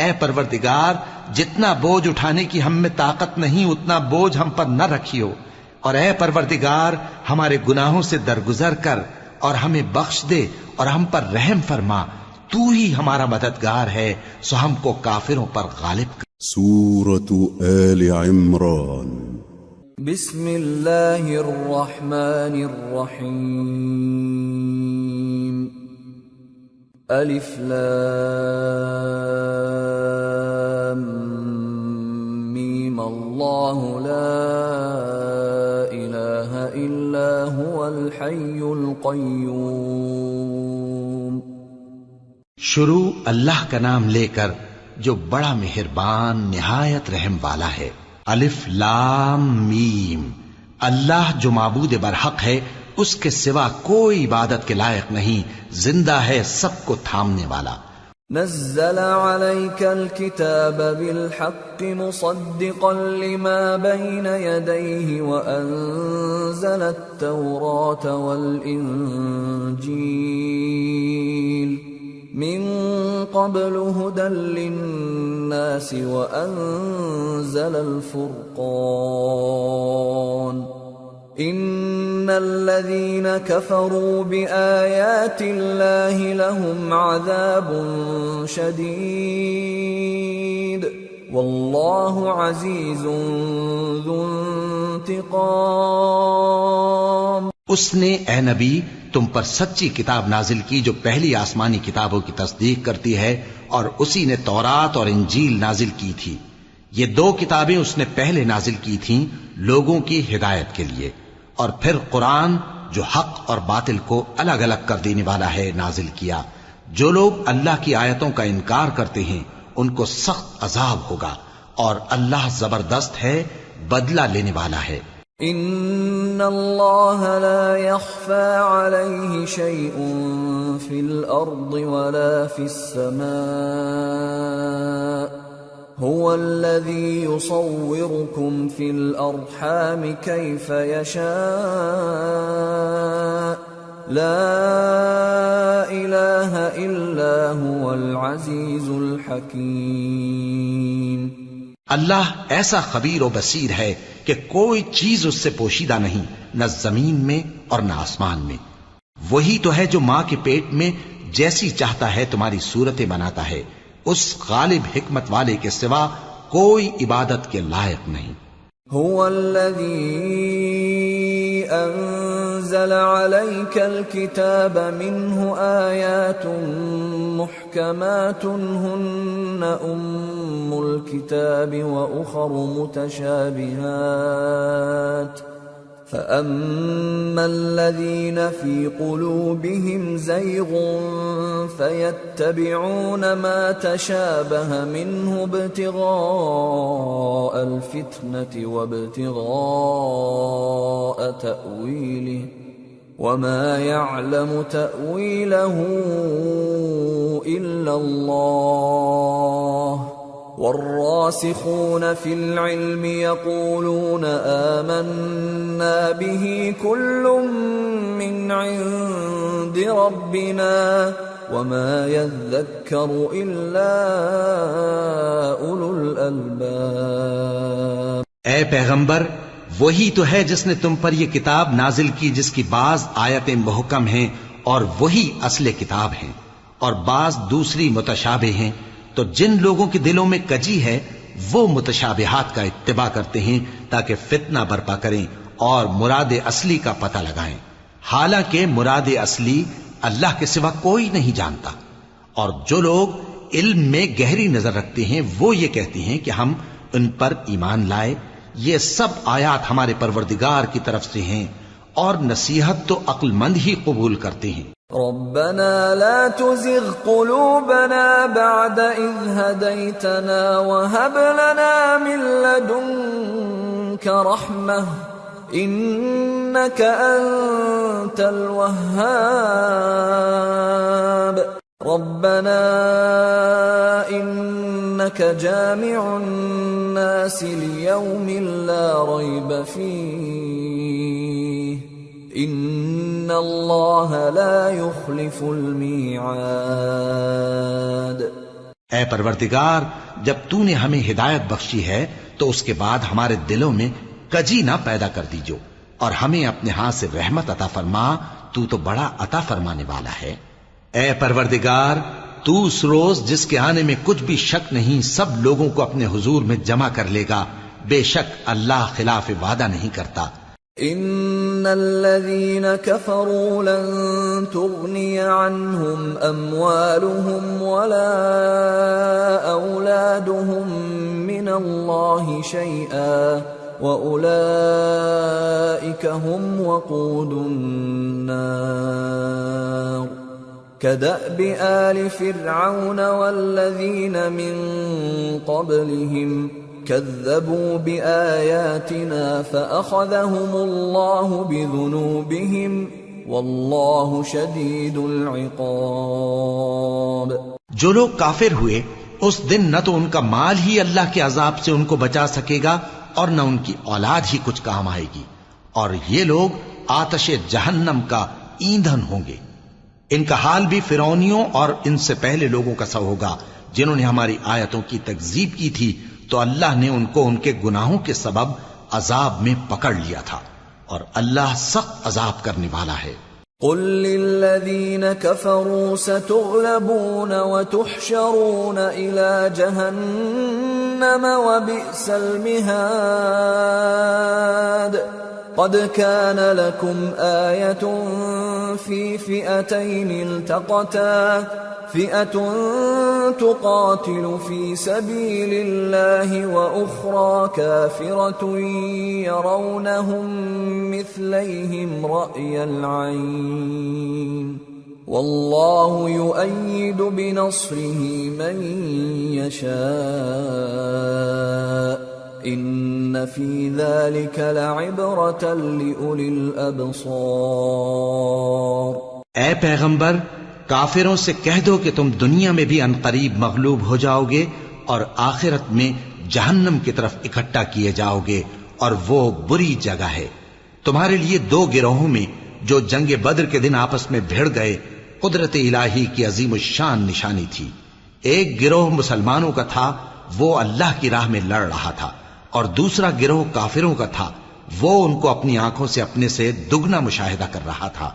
اے پروردگار، جتنا بوجھ اٹھانے کی ہم میں طاقت نہیں اتنا بوجھ ہم پر نہ رکھیو، اور اے پروردگار ہمارے گناہوں سے درگزر کر اور ہمیں بخش دے اور ہم پر رحم فرما، تو ہی ہمارا مددگار ہے، سو ہم کو کافروں پر غالب کر۔ سورة آل عمران بسم اللہ الرحمن الرحیم الف لام میم اللہ لا الہ الا هو الحی القیوم. شروع اللہ کا نام لے کر جو بڑا مہربان نہایت رحم والا ہے. الف لام میم. اللہ جو معبود برحق ہے اس کے سوا کوئی عبادت کے لائق نہیں، زندہ ہے، سب کو تھامنے والا. نزل عليك الكتاب بالحق مصدقا لما بين يديه وأنزل التوراة والإنجيل من قبل هدى للناس وأنزل الفرقان إن الذين كفروا بآيات الله لهم عذاب شديد والله عزيز ذو انتقام. اس نے اے نبی تم پر سچی کتاب نازل کی جو پہلی آسمانی کتابوں کی تصدیق کرتی ہے، اور اسی نے تورات اور انجیل نازل کی تھی. یہ دو کتابیں اس نے پہلے نازل کی تھیں لوگوں کی ہدایت کے لیے، اور پھر قرآن جو حق اور باطل کو الگ الگ کر دینے والا ہے نازل کیا. جو لوگ اللہ کی آیتوں کا انکار کرتے ہیں ان کو سخت عذاب ہوگا، اور اللہ زبردست ہے، بدلہ لینے والا ہے. ان اللہ لا يخفى عليه شيء في الارض ولا في السماء هو الذي يصوركم في الارحام كيف يشاء لا اله الا هو العزيز الحكيم. اللہ ایسا خبیر و بصیر ہے کہ کوئی چیز اس سے پوشیدہ نہیں، نہ زمین میں اور نہ آسمان میں. وہی تو ہے جو ماں کے پیٹ میں جیسی چاہتا ہے تمہاری صورتیں بناتا ہے. اس غالب حکمت والے کے سوا کوئی عبادت کے لائق نہیں. هو الذي انزل عليك الكتاب منه آيات محكمات هن ام الكتاب واخر متشابهات فأما الذين في قلوبهم زيغ فيتبعون ما تشابه منه ابتغاء الفتنة وابتغاء تأويله وما يعلم تأويله إلا الله والراسخون في العلم يقولون آمنا به كل من عند ربنا وما يذكر إلا أولو الألباب. اے پیغمبر، وہی تو ہے جس نے تم پر یہ کتاب نازل کی جس کی بعض آیتیں محکم ہیں اور وہی اصل کتاب ہیں، اور بعض دوسری متشابہ ہیں. تو جن لوگوں کے دلوں میں کجی ہے وہ متشابہات کا اتباع کرتے ہیں تاکہ فتنہ برپا کریں اور مراد اصلی کا پتہ لگائیں، حالانکہ مراد اصلی اللہ کے سوا کوئی نہیں جانتا. اور جو لوگ علم میں گہری نظر رکھتے ہیں وہ یہ کہتے ہیں کہ ہم ان پر ایمان لائے. یہ سب آیات ہمارے پروردگار کی طرف سے ہیں، اور نصیحت تو عقل مند ہی قبول کرتے ہیں. ربنا لا تزغ قلوبنا بعد إذ هديتنا وهب لنا من لدنك رحمة إنك أنت الوهاب. ربنا إنك جامع الناس ليوم لا ريب فيه ان اللہ لا يخلف الميعاد. اے پروردگار، جب تو نے ہمیں ہدایت بخشی ہے تو اس کے بعد ہمارے دلوں میں کجی نہ پیدا کر دیجو، اور ہمیں اپنے ہاتھ سے رحمت عطا فرما، تو بڑا عطا فرمانے والا ہے. اے پروردگار، تو اس روز جس کے آنے میں کچھ بھی شک نہیں سب لوگوں کو اپنے حضور میں جمع کر لے گا، بے شک اللہ خلاف وعدہ نہیں کرتا. ان الذين كفروا لن تغني عنهم اموالهم ولا اولادهم من الله شيئا واولئك هم وقود النار كدأب آل فرعون والذين من قبلهم كذبوا بآياتنا فأخذهم الله بذنوبهم والله شديد العقاب. جو لوگ کافر ہوئے اس دن نہ تو ان کا مال ہی اللہ کے عذاب سے ان کو بچا سکے گا اور نہ ان کی اولاد ہی کچھ کام آئے گی، اور یہ لوگ آتش جہنم کا ایندھن ہوں گے. ان کا حال بھی فرعونیوں اور ان سے پہلے لوگوں کا سا ہوگا جنہوں نے ہماری آیتوں کی تکذیب کی تھی، تو اللہ نے ان کو ان کے گناہوں کے سبب عذاب میں پکڑ لیا تھا، اور اللہ سخت عذاب کرنے والا ہے. قل للذين كفروا ستغلبون وتحشرون إلى جهنم وبئس المهاد. قد كان لكم آية في فئتين التقتا فئة تقاتل في سبيل الله وأخرى كافرة يرونهم مثليهم رأي العين والله يؤيد بنصره من يشاء ان في ذلك لعبرة لأولي الأبصار. اے پیغمبر، کافروں سے کہہ دو کہ تم دنیا میں بھی عنقریب مغلوب ہو جاؤ گے اور آخرت میں جہنم کی طرف اکٹھا کیے جاؤ گے، اور وہ بری جگہ ہے. تمہارے لیے دو گروہوں میں جو جنگ بدر کے دن آپس میں بھیڑ گئے قدرت الہی کی عظیم الشان نشانی تھی. ایک گروہ مسلمانوں کا تھا، وہ اللہ کی راہ میں لڑ رہا تھا، اور دوسرا گروہ کافروں کا تھا، وہ ان کو اپنی آنکھوں سے اپنے سے دگنا مشاہدہ کر رہا تھا.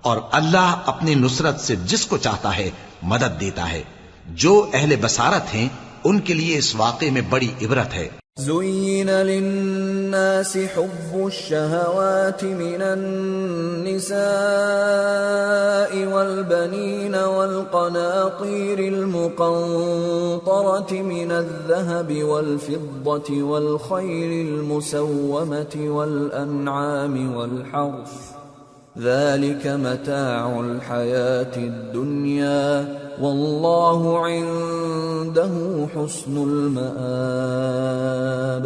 اور اللہ اپنی نصرت سے جس کو چاہتا ہے مدد دیتا ہے. جو اہل بصارت ہیں ان کے لیے اس واقعے میں بڑی عبرت ہے. زين للناس حب الشهوات من النساء والبنين والقناطير المقنطرة من الذهب والفضة والخيل المسومة والأنعام والحرث ذلك متاع الحياة الدنيا والله عنده حسن المآب.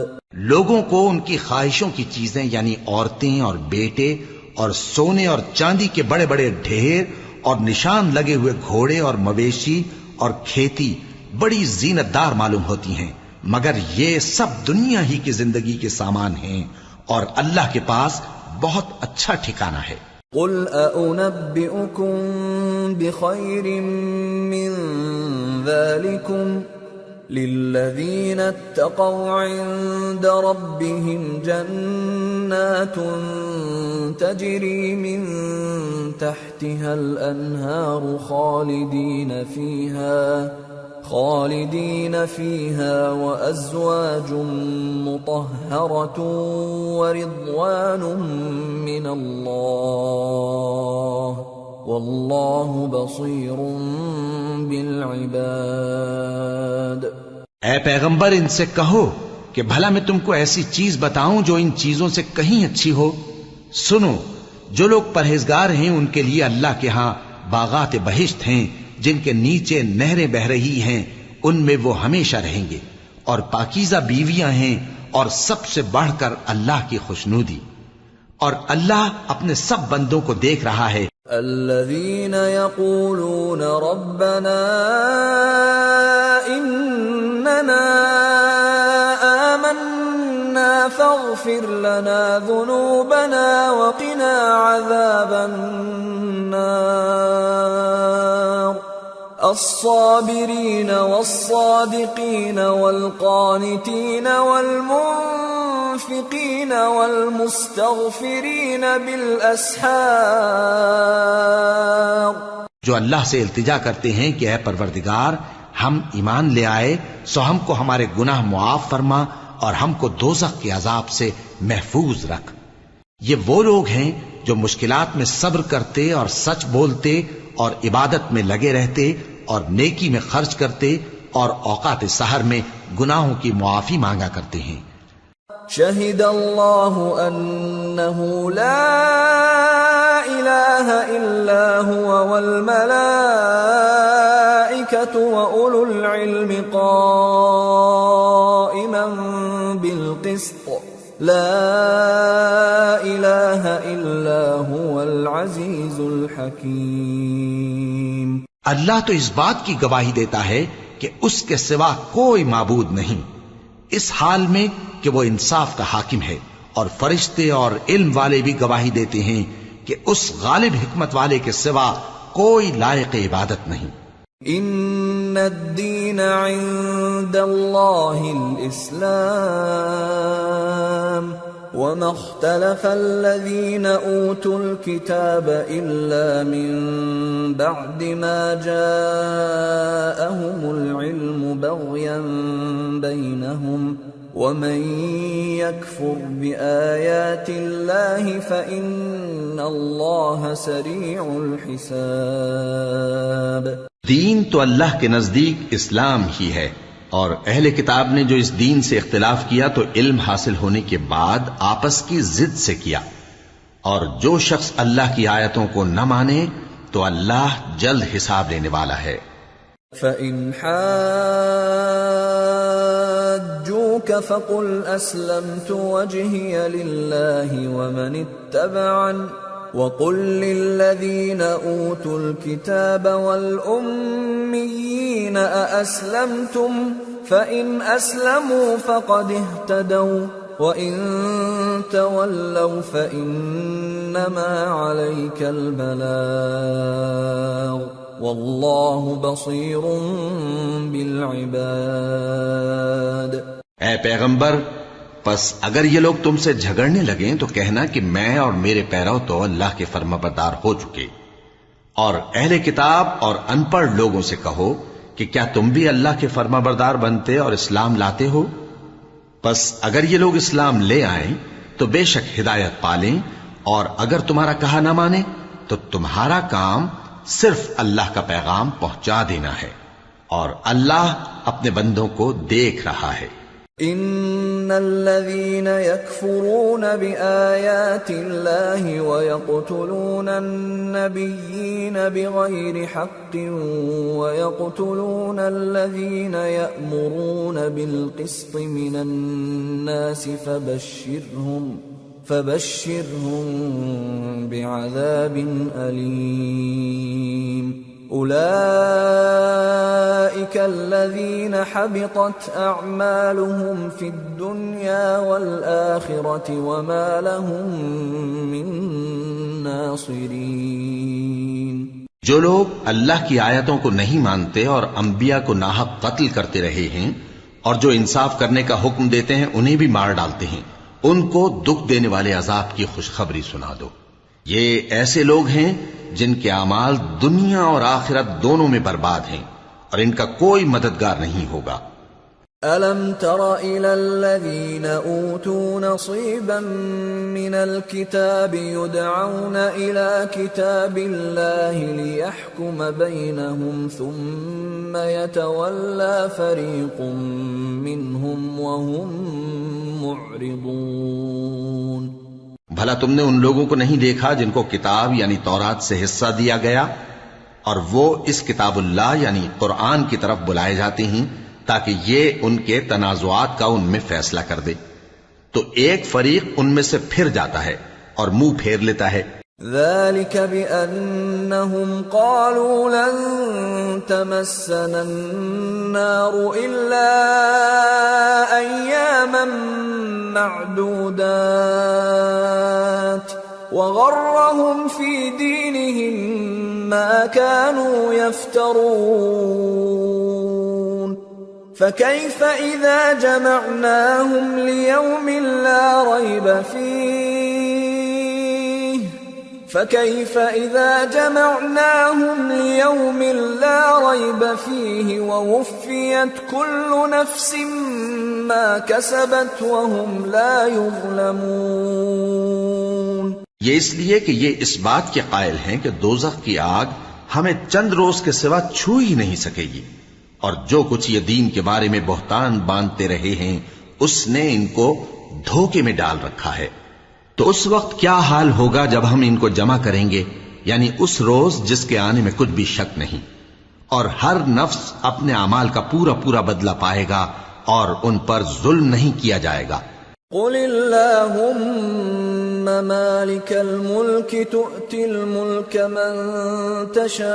لوگوں کو ان کی خواہشوں کی چیزیں یعنی عورتیں اور بیٹے اور سونے اور چاندی کے بڑے بڑے ڈھیر اور نشان لگے ہوئے گھوڑے اور مویشی اور کھیتی بڑی زینت دار معلوم ہوتی ہیں، مگر یہ سب دنیا ہی کی زندگی کے سامان ہیں، اور اللہ کے پاس بہت اچھا ٹھکانہ ہے. قل أأنبئكم بخير من ذلكم للذين اتقوا عند ربهم جنات تجري من تحتها الأنهار خالدين فيها وأزواج مطهرة ورضوان من الله والله بصير بالعباد. اے پیغمبر ان سے کہو کہ بھلا میں تم کو ایسی چیز بتاؤں جو ان چیزوں سے کہیں اچھی ہو. سنو، جو لوگ پرہیزگار ہیں ان کے لیے اللہ کے ہاں باغات بہشت ہیں جن کے نیچے نہریں بہ رہی ہیں، ان میں وہ ہمیشہ رہیں گے، اور پاکیزہ بیویاں ہیں، اور سب سے بڑھ کر اللہ کی خوشنودی. اور اللہ اپنے سب بندوں کو دیکھ رہا ہے. الذين يقولون ربنا إننا آمنا فاغفر لنا ذنوبنا وقنا عذاب النار. الصابرين والصادقين والقانتين والمنفقين والمستغفرين بالأسحار. جو اللہ سے التجا کرتے ہیں کہ اے پروردگار ہم ایمان لے آئے سو ہم کو ہمارے گناہ معاف فرما، اور ہم کو دوزخ کے عذاب سے محفوظ رکھ۔ یہ وہ لوگ ہیں جو مشکلات میں صبر کرتے اور سچ بولتے اور عبادت میں لگے رہتے اور نیکی میں خرچ کرتے اور اوقات سحر میں گناہوں کی معافی مانگا کرتے ہیں۔ شہد اللہ انہ لا الہ الا هو والملائکۃ واولو العلم قائما بالقسط لا الہ الا هو العزیز الحکیم۔ اللہ تو اس بات کی گواہی دیتا ہے کہ اس کے سوا کوئی معبود نہیں، اس حال میں کہ وہ انصاف کا حاکم ہے، اور فرشتے اور علم والے بھی گواہی دیتے ہیں کہ اس غالب حکمت والے کے سوا کوئی لائق عبادت نہیں۔ ان الدین عند اللہ الاسلام وما اختلف الذين اوتوا الكتاب الا من بعد ما جاءهم العلم بغيا بينهم ومن يكفر بآيات الله فإن الله سريع الحساب۔ دین تو اللہ کے نزدیک اسلام ہی ہے، اور اہل کتاب نے جو اس دین سے اختلاف کیا تو علم حاصل ہونے کے بعد آپس کی ضد سے کیا، اور جو شخص اللہ کی آیتوں کو نہ مانے تو اللہ جلد حساب لینے والا ہے۔ فَإِنْ حَاجُّوكَ فَقُلْ أَسْلَمْتُ وَجْهِيَ لِلَّهِ وَمَنِ اتَّبَعَنِ وَقُلْ لِلَّذِينَ أُوتُوا الْكِتَابَ وَالْأُمِّيِّينَ أَأَسْلَمْتُمْ فَإِنْ أَسْلَمُوا فَقَدِ اهْتَدَوْا وَإِنْ تَوَلَّوْا فَإِنَّمَا عَلَيْكَ الْبَلَاغُ وَاللَّهُ بَصِيرٌ بِالْعِبَادِ۔ اے پیغمبر، پس اگر یہ لوگ تم سے جھگڑنے لگیں تو کہنا کہ میں اور میرے پیرو تو اللہ کے فرمانبردار ہو چکے، اور اہل کتاب اور ان پڑھ لوگوں سے کہو کہ کیا تم بھی اللہ کے فرمانبردار بنتے اور اسلام لاتے ہو؟ پس اگر یہ لوگ اسلام لے آئیں تو بے شک ہدایت پالیں، اور اگر تمہارا کہا نہ مانے تو تمہارا کام صرف اللہ کا پیغام پہنچا دینا ہے، اور اللہ اپنے بندوں کو دیکھ رہا ہے۔ ان الذين يكفرون بآيات الله ويقتلون النبيين بغير حق ويقتلون الذين يأمرون بالقسط من الناس فبشرهم بعذاب أليم۔ أولئك الذين حبطت أعمالهم في الدنيا والآخرة وما لهم من ناصرين۔ جو لوگ اللہ کی آیتوں کو نہیں مانتے اور انبیاء کو ناحق قتل کرتے رہے ہیں، اور جو انصاف کرنے کا حکم دیتے ہیں انہیں بھی مار ڈالتے ہیں، ان کو دکھ دینے والے عذاب کی خوشخبری سنا دو۔ یہ ایسے لوگ ہیں جن کے اعمال دنیا اور آخرت دونوں میں برباد ہیں، اور ان کا کوئی مددگار نہیں ہوگا۔ أَلَمْ تَرَ إِلَى الَّذِينَ أُوتُوا نَصِيبًا مِنَ الْكِتَابِ يُدْعَوْنَ إِلَى كِتَابِ اللَّهِ لِيَحْكُمَ بَيْنَهُمْ ثُمَّ يَتَوَلَّى فَرِيقٌ مِّنْهُمْ وَهُمْ مُعْرِضُونَ۔ بھلا تم نے ان لوگوں کو نہیں دیکھا جن کو کتاب یعنی تورات سے حصہ دیا گیا، اور وہ اس کتاب اللہ یعنی قرآن کی طرف بلائے جاتے ہیں تاکہ یہ ان کے تنازعات کا ان میں فیصلہ کر دے، تو ایک فریق ان میں سے پھر جاتا ہے اور منہ پھیر لیتا ہے۔ ذلك بأنهم قالوا لن تمسنا النار إلا أياما معدودات وغرهم في دينهم ما كانوا يفترون فكيف إذا جمعناهم ليوم لا ريب فيه ووفيت كل نفس ما كسبت وهم لا يظلمون. یہ اس لیے کہ یہ اس بات کے قائل ہیں کہ دوزخ کی آگ ہمیں چند روز کے سوا چھو ہی نہیں سکے گی، اور جو کچھ یہ دین کے بارے میں بہتان باندھتے رہے ہیں اس نے ان کو دھوکے میں ڈال رکھا ہے. تو اس وقت کیا حال ہوگا جب ہم ان کو جمع کریں گے، یعنی اس روز جس کے آنے میں کچھ بھی شک نہیں، اور ہر نفس اپنے اعمال کا پورا پورا بدلہ پائے گا اور ان پر ظلم نہیں کیا جائے گا. قل اللهم مالك الملك تؤتي الملك من تشاء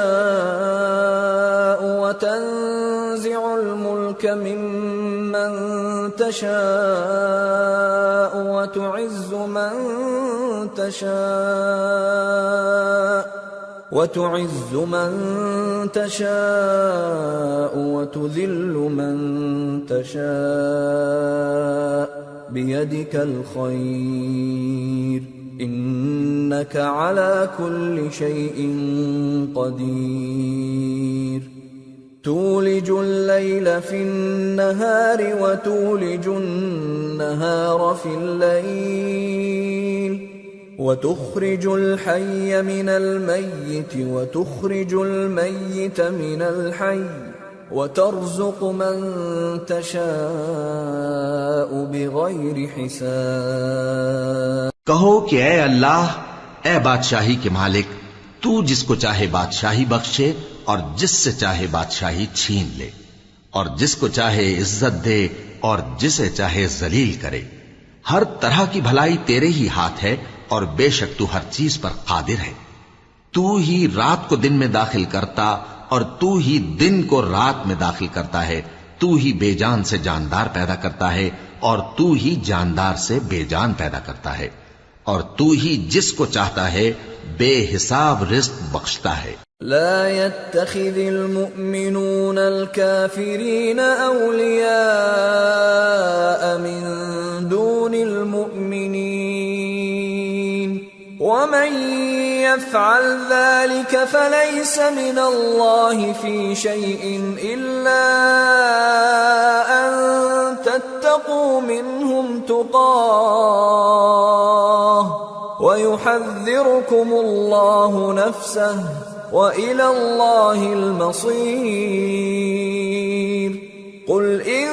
وتنزع الملك ممن تشاء وتعز من تشاء وتذل من تشاء بيدك الخير إنك على كل شيء قدير. تولج الليل في النهار وتولج النهار في الليل وتخرج الحي من الميت وتخرج الميت من الحي وترزق من تشاء بغیر حساب. کہو کہ اے اللہ، اے بادشاہی کے مالک، تو جس کو چاہے بادشاہی بخشے اور جس سے چاہے بادشاہی چھین لے، اور جس کو چاہے عزت دے اور جسے چاہے ذلیل کرے. ہر طرح کی بھلائی تیرے ہی ہاتھ ہے اور بے شک تو ہر چیز پر قادر ہے. تو ہی رات کو دن میں داخل کرتا اور تو ہی دن کو رات میں داخل کرتا ہے. تو ہی بے جان سے جاندار پیدا کرتا ہے اور تو ہی جاندار سے بے جان پیدا کرتا ہے، اور تو ہی جس کو چاہتا ہے بے حساب رزق بخشتا ہے. لا يتخذ المؤمنون الكافرين أولياء من دون المؤمنين ومن يفعل ذلك فليس من الله في شيء إلا أن تتقوا منهم تقاه ويحذركم الله نفسه وإلى الله المصير. قل إن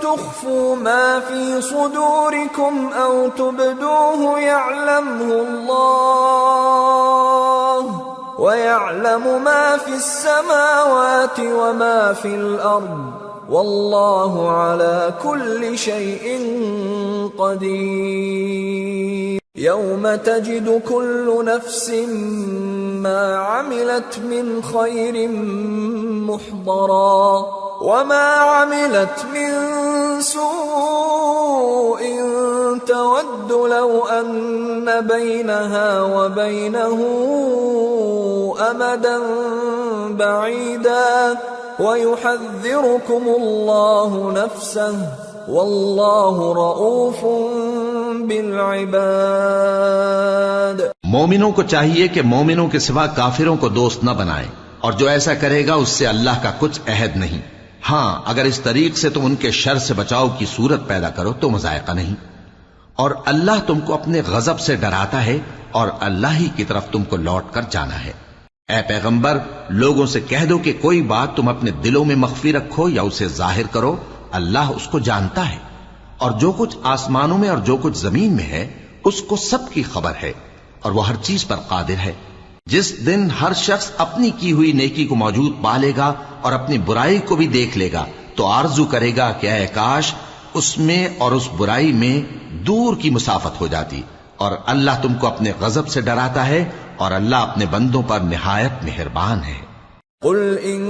تخفوا ما في صدوركم أو تبدوه يعلمه الله ويعلم ما في السماوات وما في الأرض والله على كل شيء قدير. يوم تجد كل نفس ما عملت من خير محضرا وما عملت من سوء تود لو أن بينها وبينه أمدا بعيدا ويحذركم الله نفسه والله رؤوف بالعباد. مومنوں کو چاہیے کہ مومنوں کے سوا کافروں کو دوست نہ بنائیں، اور جو ایسا کرے گا اس سے اللہ کا کچھ عہد نہیں. ہاں اگر اس طریق سے تم ان کے شر سے بچاؤ کی صورت پیدا کرو تو مذائقہ نہیں. اور اللہ تم کو اپنے غضب سے ڈراتا ہے اور اللہ ہی کی طرف تم کو لوٹ کر جانا ہے. اے پیغمبر، لوگوں سے کہہ دو کہ کوئی بات تم اپنے دلوں میں مخفی رکھو یا اسے ظاہر کرو، اللہ اس کو جانتا ہے، اور جو کچھ آسمانوں میں اور جو کچھ زمین میں ہے اس کو سب کی خبر ہے، اور وہ ہر چیز پر قادر ہے. جس دن ہر شخص اپنی کی ہوئی نیکی کو موجود پا لے گا اور اپنی برائی کو بھی دیکھ لے گا تو آرزو کرے گا کہ اے کاش اس میں اور اس برائی میں دور کی مسافت ہو جاتی. اور اللہ تم کو اپنے غضب سے ڈراتا ہے اور اللہ اپنے بندوں پر نہایت مہربان ہے. قل ان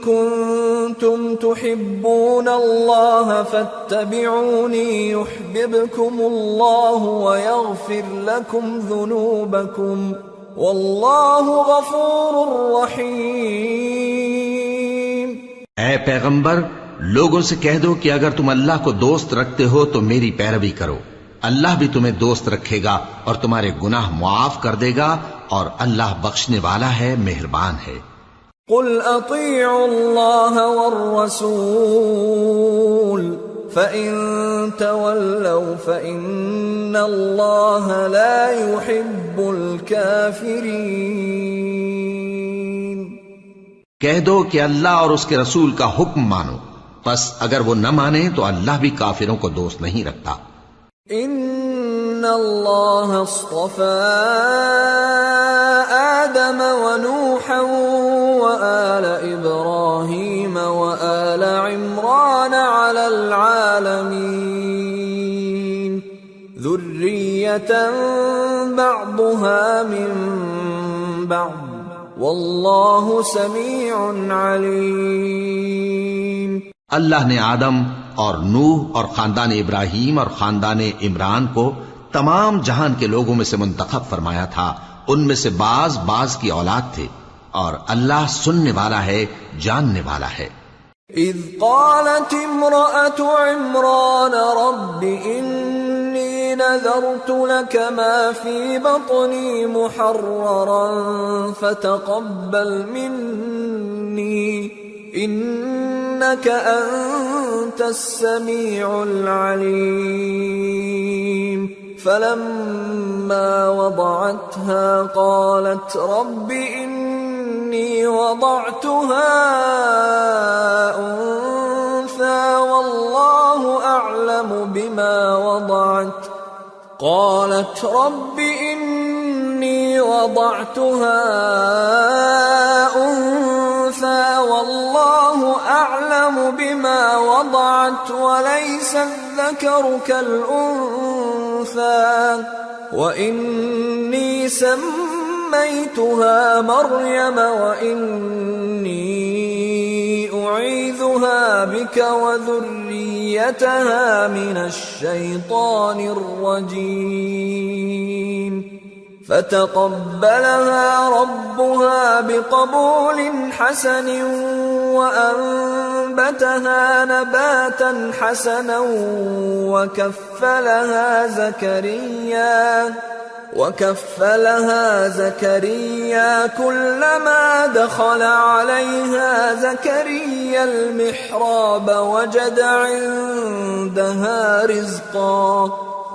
كنتم تحبون الله فاتبعوني يحببكم الله ويغفر لكم ذنوبكم والله غفور رحيم. اے پیغمبر، لوگوں سے کہہ دو کہ اگر تم اللہ کو دوست رکھتے ہو تو میری پیروی کرو، اللہ بھی تمہیں دوست رکھے گا اور تمہارے گناہ معاف کر دے گا، اور اللہ بخشنے والا ہے، مہربان ہے. قل اطیعوا اللہ والرسول فَإِن تَوَلَّوْا فَإِنَّ اللَّهَ لَا يُحِبُّ الْكَافِرِينَ۔ کہہ دو کہ اللہ اور اس کے رسول کا حکم مانو، پس اگر وہ نہ مانے تو اللہ بھی کافروں کو دوست نہیں رکھتا۔ ان اللہ اصطفى آدم ونوحا وآل ابراہیم وآل عمران على العالمین ذریة بعضها من بعض واللہ سمیع علیم۔ اللہ نے آدم اور نوح اور خاندان ابراہیم اور خاندان عمران کو تمام جہان کے لوگوں میں سے منتخب فرمایا تھا، ان میں سے بعض کی اولاد تھے، اور اللہ سننے والا ہے، جاننے والا ہے۔ اذ قالت امرأة عمران رب انی نذرت لك ما في بطني محررا فتقبل مني انك انت السميع العليم فلما وضعتها قالت رب إني وضعتها أنثى والله أعلم بما وضعت قالت رب إني وضعتها أنثى والله أعلم بما وضعت وليس الذكر كالأنثى وإني سميتها مريم وإني أعيذها بك وذريتها من الشيطان الرجيم فتقبلها ربها بقبول حسن وأنبتها نباتا حسنا وكفلها زكريا كلما دخل عليها زكريا المحراب وجد عندها رزقا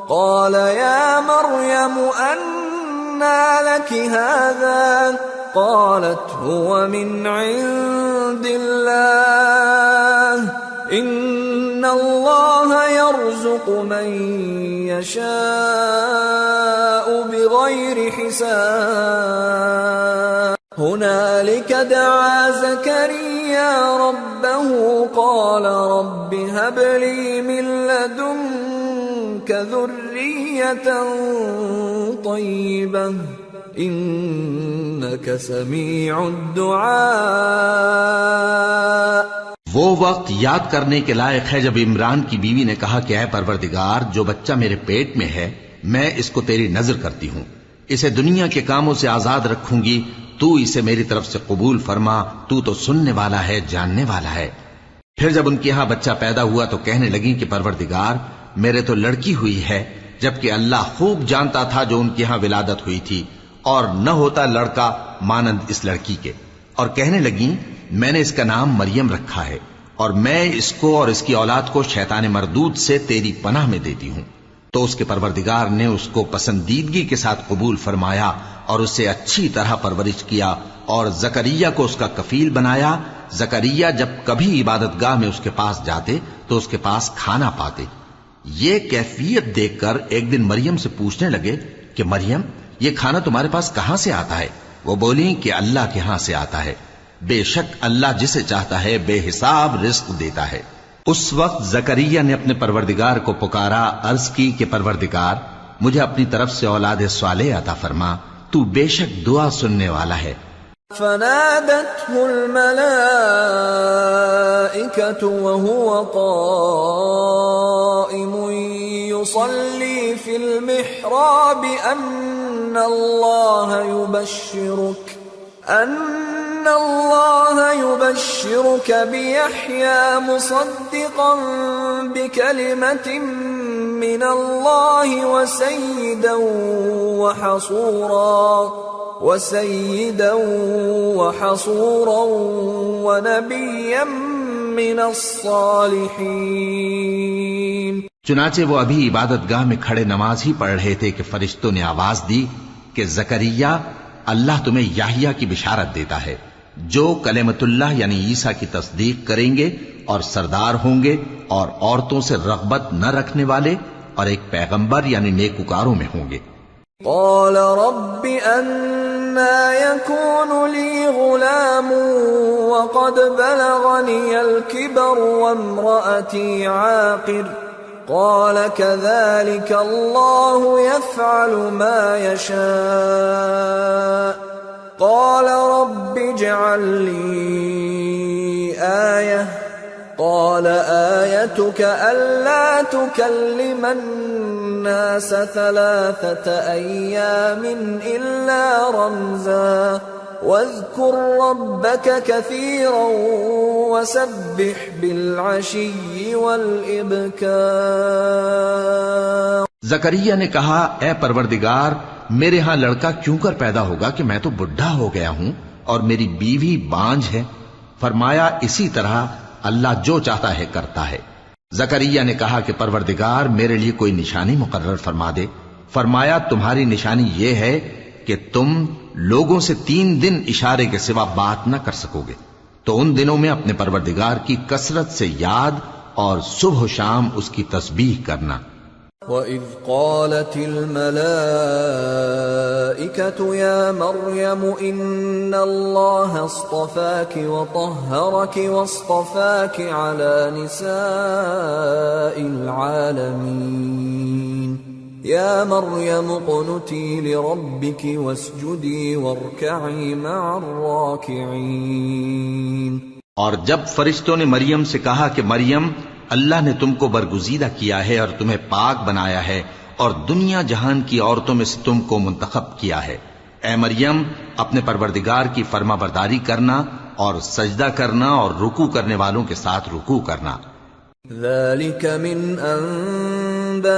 قال يا مريم أنى لك هذا قالت هو من عند الله إن الله يرزق من يشاء بغير حساب هنالك دعا زكريا ربه قال رب هب لي من لدنك ذرية طيبة إنك سميع الدعاء۔ وہ وقت یاد کرنے کے لائق ہے جب عمران کی بیوی نے کہا کہ اے پروردگار، جو بچہ میرے پیٹ میں ہے میں اس کو تیری نذر کرتی ہوں، اسے دنیا کے کاموں سے آزاد رکھوں گی، تو اسے میری طرف سے قبول فرما، تو سننے والا ہے، جاننے والا ہے۔ پھر جب ان کے ہاں بچہ پیدا ہوا تو کہنے لگی کہ پروردگار میرے تو لڑکی ہوئی ہے، جبکہ اللہ خوب جانتا تھا جو ان کے ہاں ولادت ہوئی تھی، اور نہ ہوتا لڑکا مانند اس لڑکی کے۔ اور کہنے لگیں میں نے اس کا نام مریم رکھا ہے، اور میں اس کو اور اس کی اولاد کو شیطان مردود سے تیری پناہ میں دیتی ہوں۔ تو اس کے پروردگار نے اس کو پسندیدگی کے ساتھ قبول فرمایا اور اسے اچھی طرح پرورش کیا، اور زکریا کو اس کا کفیل بنایا۔ زکریا جب کبھی عبادت گاہ میں اس کے پاس جاتے تو اس کے پاس کھانا پاتے۔ یہ کیفیت دیکھ کر ایک دن مریم سے پوچھنے لگے کہ مریم، یہ کھانا تمہارے پاس کہاں سے آتا ہے؟ وہ بولی کہ اللہ کے ہاں سے آتا ہے، بے شک اللہ جسے چاہتا ہے بے حساب رزق دیتا ہے۔ اس وقت زکریا نے اپنے پروردگار کو پکارا، عرض کی کہ پروردگار مجھے اپنی طرف سے اولاد صالح عطا فرما، تو بے شک دعا سننے والا ہے۔ فنادته الملائكة وهو قائم يصلي في المحراب أن الله يبشرك بيحيى مصدقا بكلمة من الله وسيدا وحصورا ونبيا من الصالحين. چنانچہ وہ ابھی عبادت گاہ میں کھڑے نماز ہی پڑھ رہے تھے کہ فرشتوں نے آواز دی کہ زکریا، اللہ تمہیں یحییٰ کی بشارت دیتا ہے جو کلمۃ اللہ یعنی عیسیٰ کی تصدیق کریں گے اور سردار ہوں گے اور عورتوں سے رغبت نہ رکھنے والے اور ایک پیغمبر یعنی نیکوکاروں میں ہوں گے. قال رب أنا يكون لي غلام وقد بلغني الكبر وامرأتي عاقر قال كذلك الله يفعل ما يشاء قال رب اجعل لي آية قال آيتك ألا تكلم الناس 3 أيام إلا رمزا واذكر ربك كثيرا وسبح بالعشي والإبكار. زکریا نے کہا، اے پروردگار، میرے ہاں لڑکا کیوں کر پیدا ہوگا کہ میں تو بڈھا ہو گیا ہوں اور میری بیوی بانجھ ہے. فرمایا اسی طرح اللہ جو چاہتا ہے کرتا ہے. زکریا نے کہا کہ پروردگار میرے لیے کوئی نشانی مقرر فرما دے. فرمایا تمہاری نشانی یہ ہے کہ تم لوگوں سے 3 دن اشارے کے سوا بات نہ کر سکو گے، تو ان دنوں میں اپنے پروردگار کی کثرت سے یاد اور صبح و شام اس کی تسبیح کرنا. وَإِذْ قَالَتِ الْمَلَائِكَةُ يَا مَرْيَمُ إِنَّ اللَّهَ اصْطَفَاكِ وَطَهَّرَكِ وَاصْطَفَاكِ عَلَى نِسَاءِ الْعَالَمِينَ يَا مَرْيَمُ اقْنُتِي لِرَبِّكِ وَاسْجُدِي وَارْكَعِي مَعَ الرَّاكِعِينَ. اور جب فرشتوں نے مریم سے کہا کہ مریم، اللہ نے تم کو برگزیدہ کیا ہے اور تمہیں پاک بنایا ہے اور دنیا جہان کی عورتوں میں سے تم کو منتخب کیا ہے، اے مریم اپنے پروردگار کی فرما برداری کرنا اور سجدہ کرنا اور رکوع کرنے والوں کے ساتھ رکوع کرنا. ذَلِكَ مِنْ أَنْبَاءِ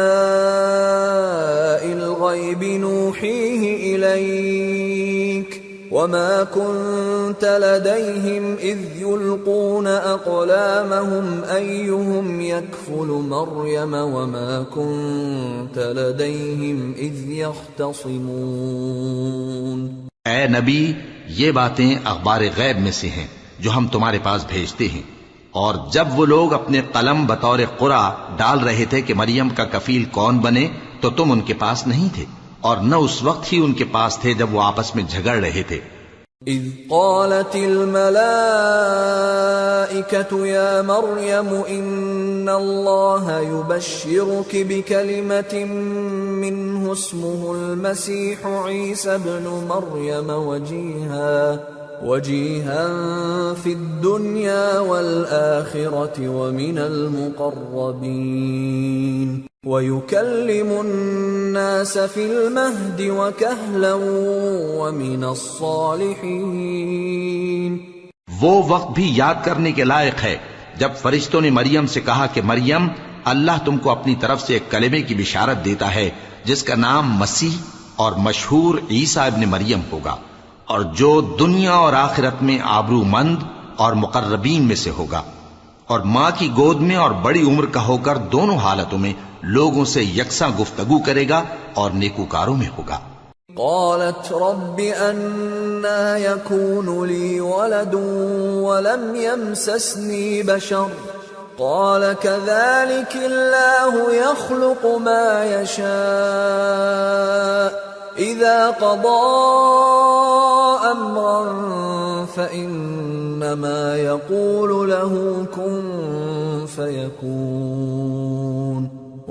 الْغَيْبِ نُوحِيهِ إِلَيْكَ وَمَا كُنْتَ لَدَيْهِمْ إِذْ يُلْقُونَ أَقْلَامَهُمْ أَيُّهُمْ يَكْفُلُ مَرْيَمَ وَمَا كُنْتَ لَدَيْهِمْ إِذْ يَخْتَصِمُونَ. اے نبی، یہ باتیں اخبار غیب میں سے ہیں جو ہم تمہارے پاس بھیجتے ہیں، اور جب وہ لوگ اپنے قلم بطور قرعہ ڈال رہے تھے کہ مریم کا کفیل کون بنے تو تم ان کے پاس نہیں تھے، اور نہ اس وقت ہی ان کے پاس تھے جب وہ آپس میں جھگڑ رہے تھے. اذ قالت الملائكة يا مريم ان الله يبشرك بكلمة منه اسمه المسيح عيسى ابن مريم وجيها في الدنيا والآخرة ومن المقربين وَيُكَلِّمُ النَّاسَ فِي الْمَهْدِ وَكَهْلًا وَمِنَ الصَّالِحِينَ. وہ وقت بھی یاد کرنے کے لائق ہے جب فرشتوں نے مریم سے کہا کہ مریم، اللہ تم کو اپنی طرف سے ایک کلمے کی بشارت دیتا ہے جس کا نام مسیح اور مشہور عیسیٰ ابن مریم ہوگا، اور جو دنیا اور آخرت میں آبرو مند اور مقربین میں سے ہوگا، اور ماں کی گود میں اور بڑی عمر کا ہو کر دونوں حالتوں میں لوگوں سے یکساں گفتگو کرے گا اور نیکوکاروں میں ہوگا. قالت رب أنا يكون لي ولد ولم يمسسني بشر قال كذلك الله يخلق ما يشاء إذا قضى أمرا فإنما يقول له كن فيكون.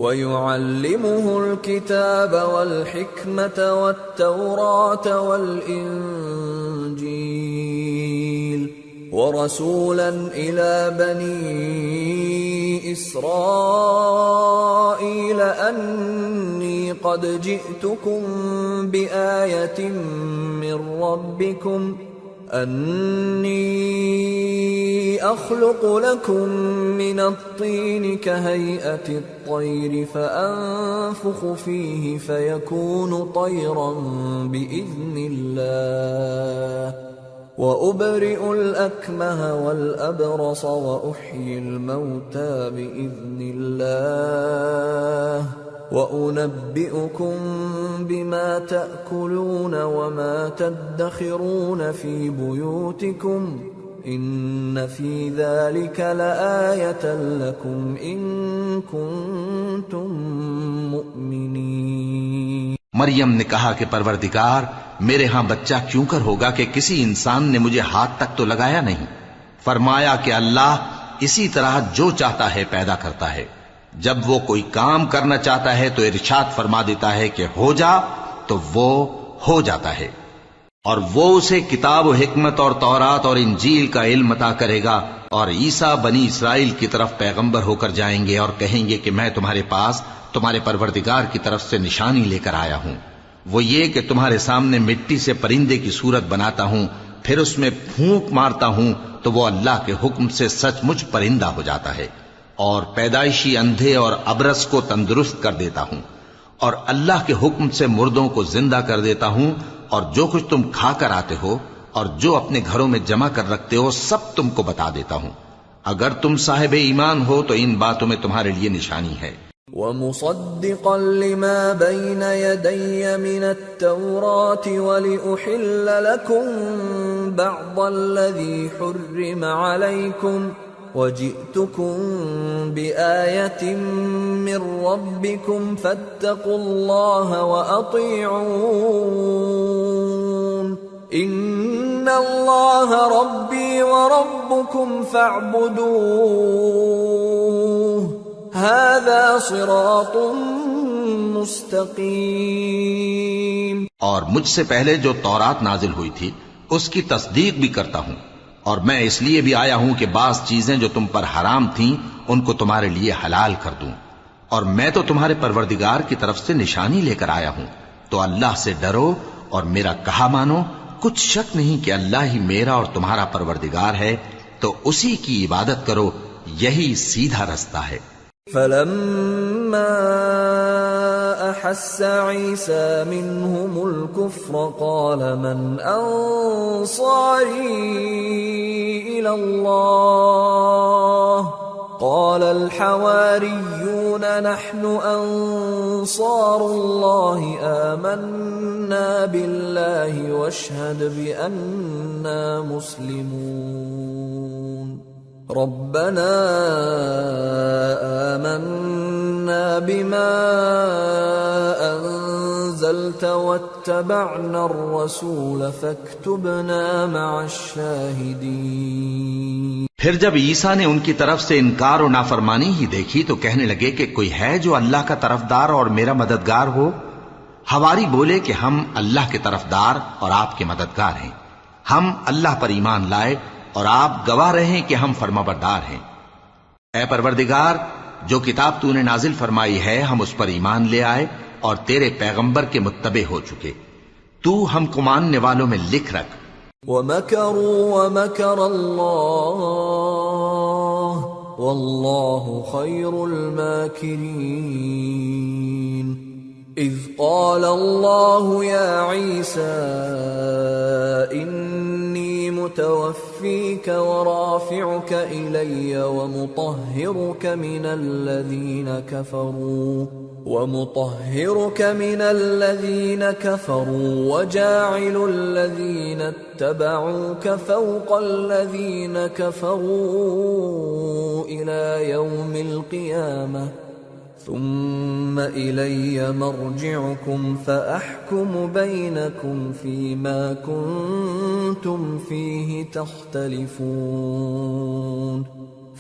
ويعلمه الكتاب والحكمة والتوراة والإنجيل ورسولا إلى بني إسرائيل أني قد جئتكم بآية من ربكم أني أخلق لكم من الطين كهيئة الطير فأنفخ فيه فيكون طيرا بإذن الله وَأُبْرِئُ الْأَكْمَهَ وَالْأَبْرَصَ وَأُحْيِي الْمَوْتَى بِإِذْنِ اللَّهِ وَأُنَبِّئُكُم بِمَا تَأْكُلُونَ وَمَا تَدَّخِرُونَ فِي بُيُوتِكُمْ إِنَّ فِي ذَلِكَ لَآيَةً لَكُمْ إِن كُنتُم مُؤْمِنِينَ۔ مریم نے کہا کہ پروردگار، میرے ہاں بچہ کیوں کر ہوگا کہ کسی انسان نے مجھے ہاتھ تک تو لگایا نہیں۔ فرمایا کہ اللہ اسی طرح جو چاہتا ہے پیدا کرتا ہے، جب وہ کوئی کام کرنا چاہتا ہے تو ارشاد فرما دیتا ہے کہ ہو جا، تو وہ ہو جاتا ہے۔ اور وہ اسے کتاب و حکمت اور تورات اور انجیل کا علم عطا کرے گا، اور عیسیٰ بنی اسرائیل کی طرف پیغمبر ہو کر جائیں گے اور کہیں گے کہ میں تمہارے پاس تمہارے پروردگار کی طرف سے نشانی لے کر آیا ہوں، وہ یہ کہ تمہارے سامنے مٹی سے پرندے کی صورت بناتا ہوں، پھر اس میں پھونک مارتا ہوں تو وہ اللہ کے حکم سے سچ مچ پرندہ ہو جاتا ہے، اور پیدائشی اندھے اور ابرص کو تندرست کر دیتا ہوں، اور اللہ کے حکم سے مردوں کو زندہ کر دیتا ہوں، اور جو کچھ تم کھا کر آتے ہو اور جو اپنے گھروں میں جمع کر رکھتے ہو سب تم کو بتا دیتا ہوں۔ اگر تم صاحب ایمان ہو تو ان باتوں میں تمہارے لیے نشانی ہے۔ وَمُصَدِّقًا لِمَا بَيْنَ يَدَيَّ مِنَ التَّوْرَاةِ وَلِأُحِلَّ لَكُمْ بَعْضَ الَّذِي حُرِّمَ عَلَيْكُمْ وَجِئْتُكُمْ بِآيَةٍ مِّن رَّبِّكُمْ فَاتَّقُوا اللَّهَ وَأَطِيعُونِ إِنَّ اللَّهَ رَبِّي وَرَبُّكُمْ فَاعْبُدُوهُ هَذَا صِرَاطٌ مُسْتَقِيمٌ۔ اور مجھ سے پہلے جو تورات نازل ہوئی تھی اس کی تصدیق بھی کرتا ہوں، اور میں اس لیے بھی آیا ہوں کہ بعض چیزیں جو تم پر حرام تھیں ان کو تمہارے لیے حلال کر دوں، اور میں تو تمہارے پروردگار کی طرف سے نشانی لے کر آیا ہوں، تو اللہ سے ڈرو اور میرا کہا مانو۔ کچھ شک نہیں کہ اللہ ہی میرا اور تمہارا پروردگار ہے، تو اسی کی عبادت کرو، یہی سیدھا رستہ ہے۔ فَلَمَّا أَحَسَّ عِيسَى مِنْهُمُ الْكُفْرَ قَالَ مَنْ أَنصَارِي إِلَى اللَّهِ قَالَ الْحَوَارِيُّونَ نَحْنُ أَنصَارُ اللَّهِ آمَنَّا بِاللَّهِ وَاشْهَدْ بِأَنَّا مُسْلِمُونَ رَبَّنَا آمَنَّا بِمَا أَنزَلْتَ وَاتَّبَعْنَا الرَّسُولَ فَاكْتُبْنَا مَعَ الشَّاهِدِينَ۔ پھر جب عیسیٰ نے ان کی طرف سے انکار و نافرمانی ہی دیکھی تو کہنے لگے کہ کوئی ہے جو اللہ کا طرفدار اور میرا مددگار ہو؟ حواری بولے کہ ہم اللہ کے طرفدار اور آپ کے مددگار ہیں، ہم اللہ پر ایمان لائے اور آپ گواہ رہیں کہ ہم فرمانبردار ہیں۔ اے پروردگار، جو کتاب تو نے نازل فرمائی ہے ہم اس پر ایمان لے آئے اور تیرے پیغمبر کے متبع ہو چکے، تو ہم کو ماننے والوں میں لکھ رکھ۔ وَمَكَرُوا وَمَكَرَ اللَّهُ وَاللَّهُ خَيْرُ الْمَاكِرِينَ۔ إِذْ قَالَ اللَّهُ يَا عِيسَى إِنِّي مُتَوَفِّيكَ وَرَافِعُكَ إِلَيَّ وَمُطَهِّرُكَ مِنَ الَّذِينَ كَفَرُوا وَجَاعِلُ الَّذِينَ اتَّبَعُوكَ فَوْقَ الَّذِينَ كَفَرُوا إِلَى يَوْمِ الْقِيَامَةِ ثُمَّ إِلَيَّ مَرْجِعُكُمْ فَأَحْكُمُ بَيْنَكُمْ فِيمَا كُنتُمْ فِيهِ تَخْتَلِفُونَ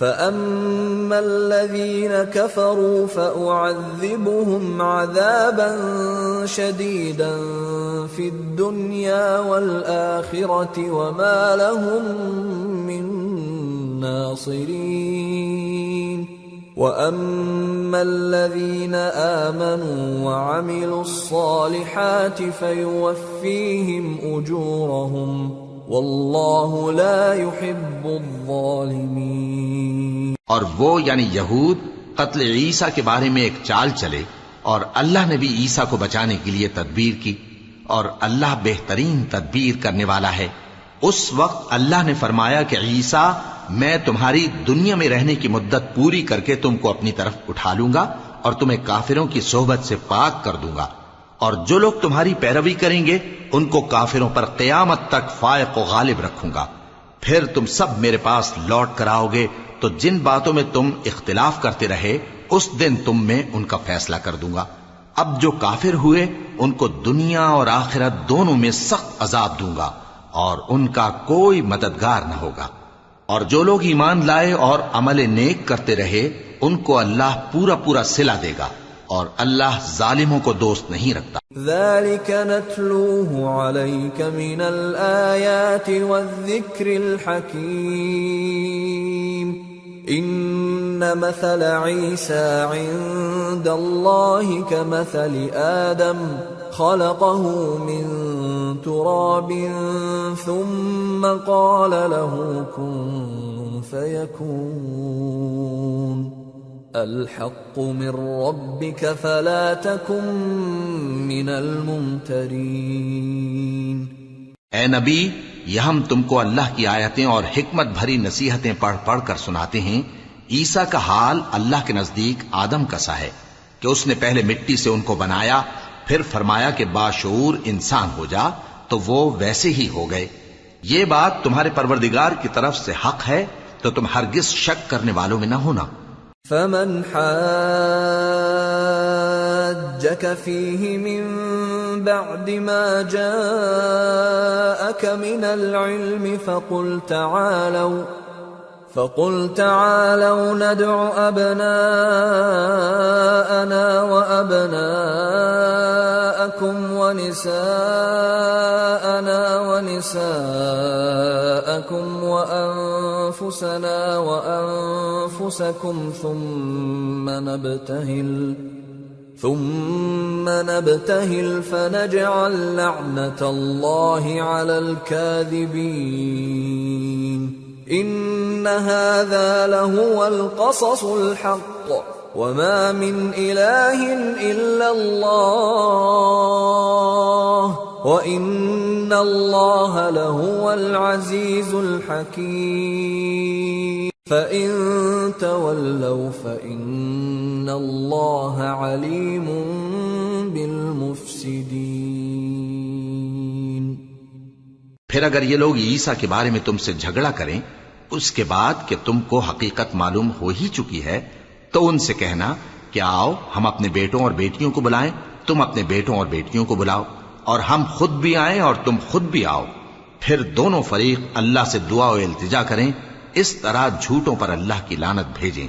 فَأَمَّا الَّذِينَ كَفَرُوا فَأُعَذِّبُهُمْ عَذَابًا شَدِيدًا فِي الدُّنْيَا وَالْآخِرَةِ وَمَا لَهُم مِّن نَّاصِرِينَ وَأَمَّا الَّذِينَ آمَنُوا وَعَمِلُوا الصَّالِحَاتِ فَيُوَفِّيهِمْ أُجُورَهُمْ وَاللَّهُ لَا يُحِبُّ الظَّالِمِينَ۔ اور وہ یعنی یہود قتل عیسیٰ کے بارے میں ایک چال چلے، اور اللہ نے بھی عیسیٰ کو بچانے کے لیے تدبیر کی، اور اللہ بہترین تدبیر کرنے والا ہے۔ اس وقت اللہ نے فرمایا کہ عیسیٰ، میں تمہاری دنیا میں رہنے کی مدت پوری کر کے تم کو اپنی طرف اٹھا لوں گا اور تمہیں کافروں کی صحبت سے پاک کر دوں گا، اور جو لوگ تمہاری پیروی کریں گے ان کو کافروں پر قیامت تک فائق و غالب رکھوں گا۔ پھر تم سب میرے پاس لوٹ کر آؤ گے تو جن باتوں میں تم اختلاف کرتے رہے اس دن تم میں ان کا فیصلہ کر دوں گا۔ اب جو کافر ہوئے ان کو دنیا اور آخرت دونوں میں سخت عذاب دوں گا اور ان کا کوئی مددگار نہ ہوگا، اور جو لوگ ایمان لائے اور عمل نیک کرتے رہے ان کو اللہ پورا پورا صلہ دے گا، اور اللہ ظالموں کو دوست نہیں رکھتا۔ ذلك نتلوه عليك من الآيات والذكر الحكيم إن مثل عيسى عند الله كمثل آدم خلقه من تراب ثم قال له كن فيكون الحق من ربك فلا تكن من الممترين۔ اے نبی، یہ ہم تم کو اللہ کی آیتیں اور حکمت بھری نصیحتیں پڑھ پڑھ کر سناتے ہیں۔ عیسیٰ کا حال اللہ کے نزدیک آدم کا سا ہے کہ اس نے پہلے مٹی سے ان کو بنایا، پھر فرمایا کہ باشعور انسان ہو جا، تو وہ ویسے ہی ہو گئے۔ یہ بات تمہارے پروردگار کی طرف سے حق ہے، تو تم ہرگز شک کرنے والوں میں نہ ہونا۔ فمن حاجك فيه من بعد ما جاءك من العلم فقل تعالوا ندع أبناءنا وأبناءكم ونساءنا ونساءكم وأنفسنا وأنفسكم ثم نبتهل فنجعل لعنة الله على الكاذبين إن هذا لهو القصص الحق وما من إله إلا الله وإن الله لهو العزيز الحكيم فإن تولوا فإن الله عليم بالمفسدين۔ پھر اگر یہ لوگ عیسیٰ کے بارے میں تم سے جھگڑا کریں اس کے بعد کہ تم کو حقیقت معلوم ہو ہی چکی ہے، تو ان سے کہنا کہ آؤ ہم اپنے بیٹوں اور بیٹیوں کو بلائیں، تم اپنے بیٹوں اور بیٹیوں کو بلاؤ، اور ہم خود بھی آئیں اور تم خود بھی آؤ، پھر دونوں فریق اللہ سے دعا و التجا کریں، اس طرح جھوٹوں پر اللہ کی لعنت بھیجیں۔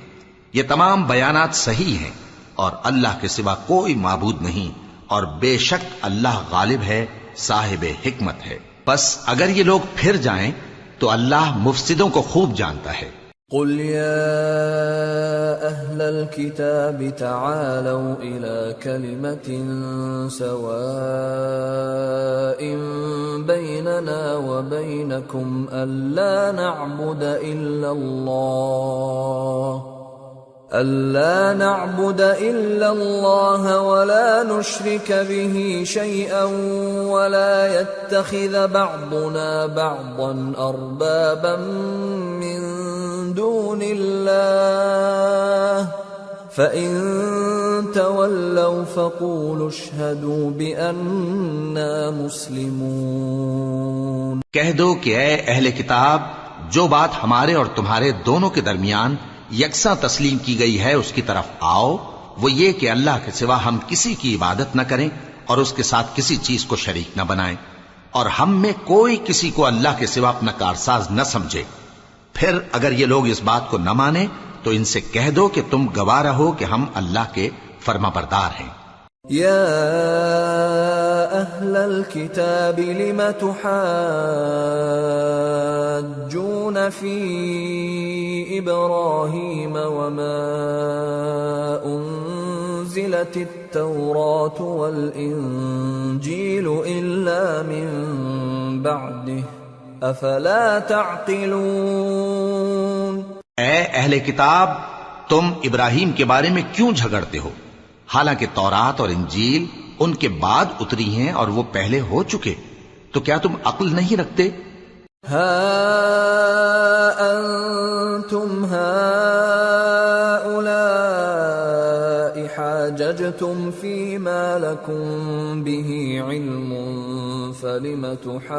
یہ تمام بیانات صحیح ہیں اور اللہ کے سوا کوئی معبود نہیں، اور بے شک اللہ غالب ہے، صاحب حکمت ہے۔ بس اگر یہ لوگ پھر جائیں تو اللہ مفسدوں کو خوب جانتا ہے۔ قل يا أهل الكتاب تعالوا إلى كلمة سواء بيننا وبينكم ألا نعبد إلا الله ولا نشرك به شيئا ولا يتخذ بعضنا بعضا أربابا من دون الله فإن تولوا فقولوا اشهدوا بأننا مسلمون۔ کہہ دو کہ اے اہل کتاب، جو بات ہمارے اور تمہارے دونوں کے درمیان یکساں تسلیم کی گئی ہے اس کی طرف آؤ، وہ یہ کہ اللہ کے سوا ہم کسی کی عبادت نہ کریں اور اس کے ساتھ کسی چیز کو شریک نہ بنائیں، اور ہم میں کوئی کسی کو اللہ کے سوا اپنا کارساز نہ سمجھے۔ پھر اگر یہ لوگ اس بات کو نہ مانیں تو ان سے کہہ دو کہ تم گواہ رہو کہ ہم اللہ کے فرما بردار ہیں۔ يا أهل الكتاب لم تحاجون في إبراهيم وما أنزلت التوراة والإنجيل إلا من بعده أفلا تعقلون۔ اے اہل کتاب، تم ابراہیم کے بارے میں کیوں جھگڑتے ہو، حالانکہ تورات اور انجیل ان کے بعد اتری ہیں اور وہ پہلے ہو چکے، تو کیا تم عقل نہیں رکھتے؟ ها أنتم هؤلاء حاججتم فيما لكم به علم فلم تحاجون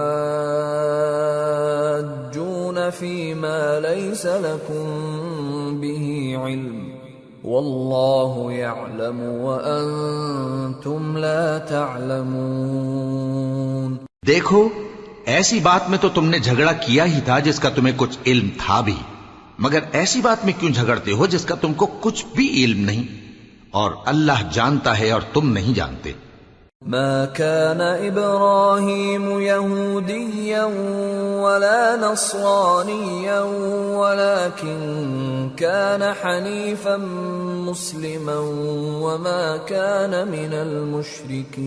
فيما ليس لكم به علم والله يعلم وأنتم لا تعلمون۔ دیکھو ایسی بات میں تو تم نے جھگڑا کیا ہی تھا جس کا تمہیں کچھ علم تھا بھی، مگر ایسی بات میں کیوں جھگڑتے ہو جس کا تم کو کچھ بھی علم نہیں، اور اللہ جانتا ہے اور تم نہیں جانتے۔ ما كان إبراهيم يهوديا ولا نصرانيا ولكن كان حنيفا مسلما وما كان من المشركين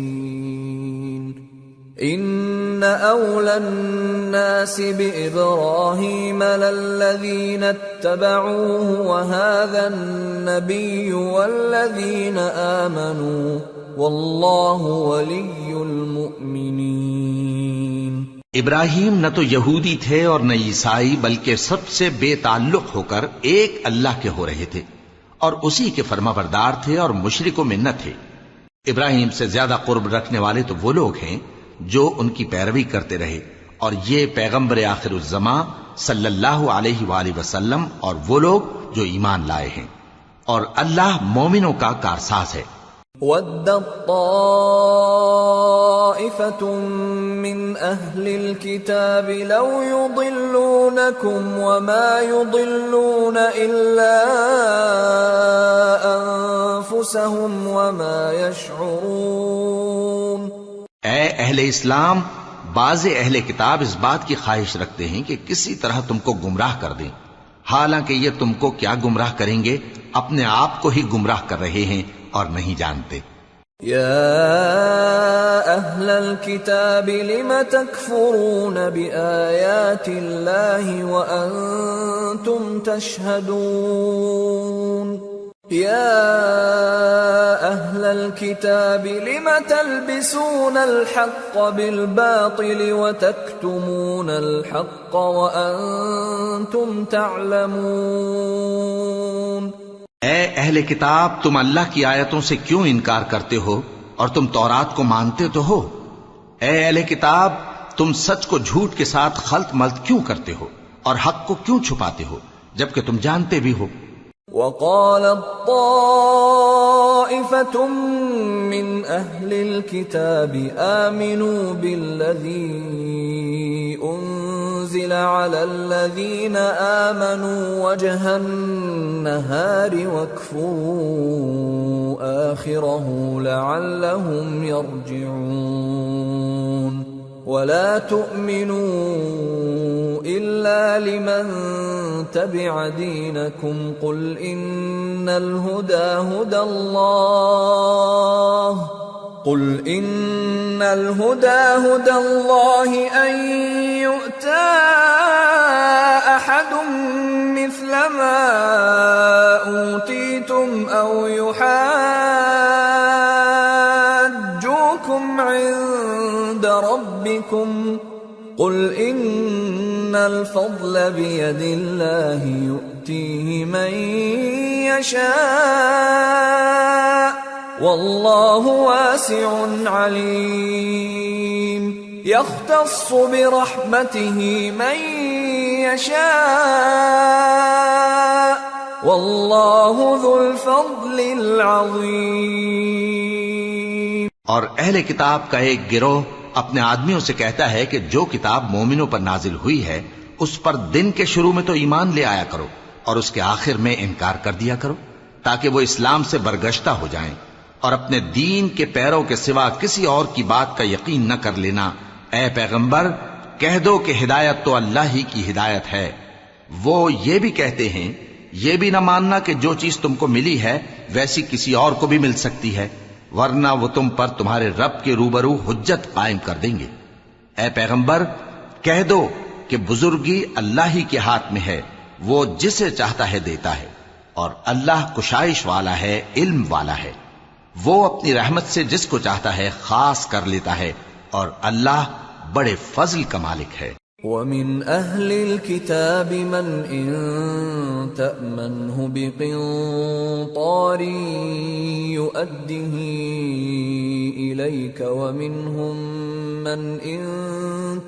إن أولى الناس بإبراهيم للذين اتبعوه وهذا النبي والذين آمنوا واللہ ولی المؤمنین۔ ابراہیم نہ تو یہودی تھے اور نہ عیسائی، بلکہ سب سے بے تعلق ہو کر ایک اللہ کے ہو رہے تھے اور اسی کے فرما بردار تھے اور مشرکوں میں نہ تھے۔ ابراہیم سے زیادہ قرب رکھنے والے تو وہ لوگ ہیں جو ان کی پیروی کرتے رہے، اور یہ پیغمبر آخر الزماں صلی اللہ علیہ وآلہ وسلم اور وہ لوگ جو ایمان لائے ہیں، اور اللہ مومنوں کا کارساز ہے۔ وَدَّت طَّائِفَةٌ مِّنْ أَهْلِ الْكِتَابِ لَوْ يُضِلُّونَكُمْ وَمَا يُضِلُّونَ إِلَّا أَنفُسَهُمْ وَمَا يَشْعُرُونَ۔ اے اہل اسلام، بعض اہل کتاب اس بات کی خواہش رکھتے ہیں کہ کسی طرح تم کو گمراہ کر دیں، حالانکہ یہ تم کو کیا گمراہ کریں گے، اپنے آپ کو ہی گمراہ کر رہے ہیں اور نہیں جانتے۔ یا اہل الکتاب لم تکفرون بآیات اللہ وانتم تشہدون یا اہل الکتاب لم تلبسون الحق بالباطل وتکتمون الحق وانتم تعلمون۔ اے اہل کتاب، تم اللہ کی آیتوں سے کیوں انکار کرتے ہو اور تم تورات کو مانتے تو ہو؟ اے اہل کتاب، تم سچ کو جھوٹ کے ساتھ خلط ملط کیوں کرتے ہو اور حق کو کیوں چھپاتے ہو جبکہ تم جانتے بھی ہو؟ وَقَالَتْ طَائِفَةٌ مِّنْ أَهْلِ الْكِتَابِ آمِنُوا بِالَّذِي أُنزِلَ عَلَى الَّذِينَ آمَنُوا وَجْهَ النَّهَارِ وَاكْفُرُوا آخِرَهُ لَعَلَّهُمْ يَرْجِعُونَ وَلَا تُؤْمِنُوا إِلَّا لِمَنْ تَبِعَ دِينَكُمْ قُلْ إِنَّ الْهُدَى هُدَى اللَّهِ أَنْ يُؤْتَى أَحَدٌ مِثْلَ مَا أُوتِيتُمْ أَوْ يُحَاجُّوكُمْ عِندَ رَبِّكُمْ قُلْ إِنَّ الْفَضْلَ بِيَدِ اللَّهِ يُؤْتِيهِ مَن يَشَاءُ وَاللَّهُ وَاسِعٌ عَلِيمٌ يَخْتَصُّ بِرَحْمَتِهِ مَن يَشَاءُ وَاللَّهُ ذُو الْفَضْلِ الْعَظِيمِ۔ اور اہل کتاب کا ایک گروہ اپنے آدمیوں سے کہتا ہے کہ جو کتاب مومنوں پر نازل ہوئی ہے اس پر دن کے شروع میں تو ایمان لے آیا کرو اور اس کے آخر میں انکار کر دیا کرو، تاکہ وہ اسلام سے برگشتہ ہو جائیں، اور اپنے دین کے پیروں کے سوا کسی اور کی بات کا یقین نہ کر لینا۔ اے پیغمبر، کہہ دو کہ ہدایت تو اللہ ہی کی ہدایت ہے۔ وہ یہ بھی کہتے ہیں، یہ بھی نہ ماننا کہ جو چیز تم کو ملی ہے ویسی کسی اور کو بھی مل سکتی ہے، ورنہ وہ تم پر تمہارے رب کے روبرو حجت قائم کر دیں گے۔ اے پیغمبر، کہہ دو کہ بزرگی اللہ ہی کے ہاتھ میں ہے، وہ جسے چاہتا ہے دیتا ہے، اور اللہ کشائش والا ہے، علم والا ہے۔ وہ اپنی رحمت سے جس کو چاہتا ہے خاص کر لیتا ہے، اور اللہ بڑے فضل کا مالک ہے۔ وَمِنْ أَهْلِ الْكِتَابِ مَنْ إِنْ تَأْمَنْهُ بِقِنْطَارٍ يُؤَدِّهِ إِلَيْكَ وَمِنْهُمْ مَنْ إِنْ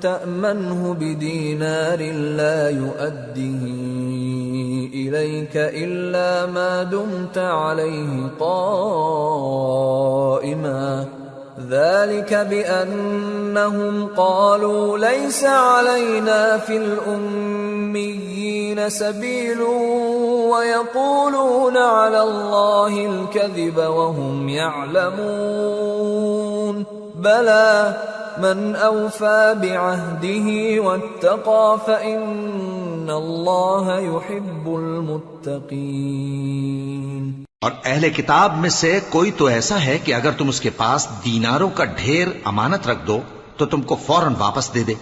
تَأْمَنْهُ بِدِينَارٍ لَا يُؤَدِّهِ إِلَيْكَ إِلَّا مَا دُمْتَ عَلَيْهِ قَائِمًا ذلك بأنهم قالوا ليس علينا في الأميين سبيل ويقولون على الله الكذب وهم يعلمون بلى من أوفى بعهده واتقى فإن الله يحب المتقين. اور اہل کتاب میں سے کوئی تو ایسا ہے کہ اگر تم اس کے پاس دیناروں کا ڈھیر امانت رکھ دو تو تم کو فوراً واپس دے دے،